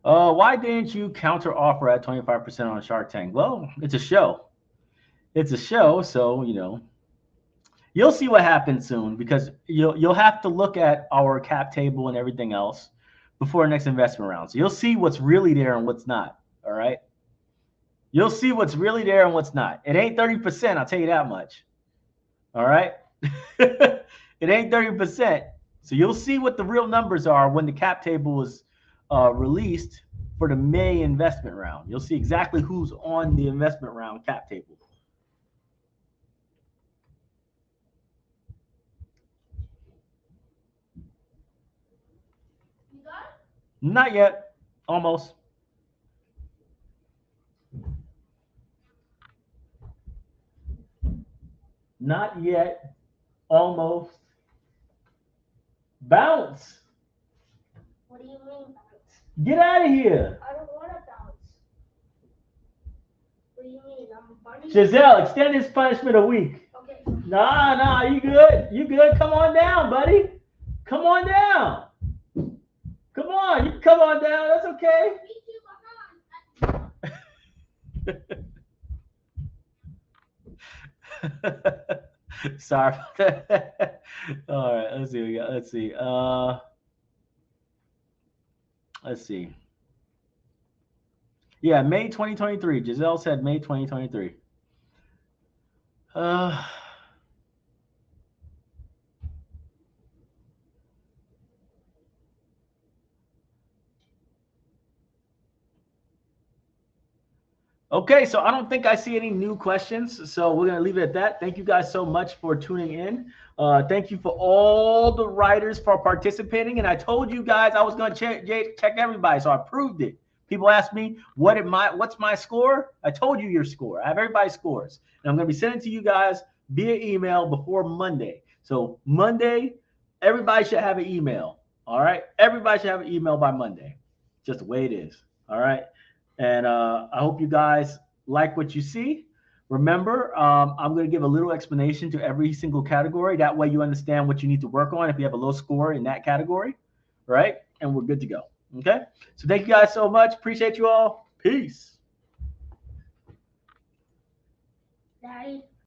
Why didn't you counter offer at 25% on Shark Tank? Well, it's a show. It's a show, so you'll see what happens soon because you'll have to look at our cap table and everything else before the next investment round. So you'll see what's really there and what's not. All right. You'll see what's really there and what's not. It ain't 30%, I'll tell you that much. All right. It ain't 30%. So you'll see what the real numbers are when the cap table is released for the May investment round. You'll see exactly who's on the investment round cap table. You got it? Not yet. Almost. Not yet. Almost. Bounce. What do you mean bounce? Get out of here. I don't want to bounce. What do you mean? I'm a bunny? Giselle, extend this punishment a week. Okay. Nah, you good. You good. Come on down, buddy. Come on down. Come on. You can come on down. That's okay. Me too, behind. Sorry about that. All right, let's see. Let's see. Let's see. Yeah, May 2023. Giselle said May 2023. Okay, so I don't think I see any new questions, so we're going to leave it at that. Thank you guys so much for tuning in. Thank you for all the writers for participating, and I told you guys I was going to check everybody, so I proved it. People ask me, what's my score? I told you your score. I have everybody's scores, and I'm going to be sending to you guys via email before Monday. So Monday, everybody should have an email, all right? Everybody should have an email by Monday, just the way it is, all right? And I hope you guys like what you see. Remember, I'm going to give a little explanation to every single category. That way you understand what you need to work on if you have a low score in that category, right? And we're good to go, okay? So thank you guys so much. Appreciate you all. Peace. Daddy.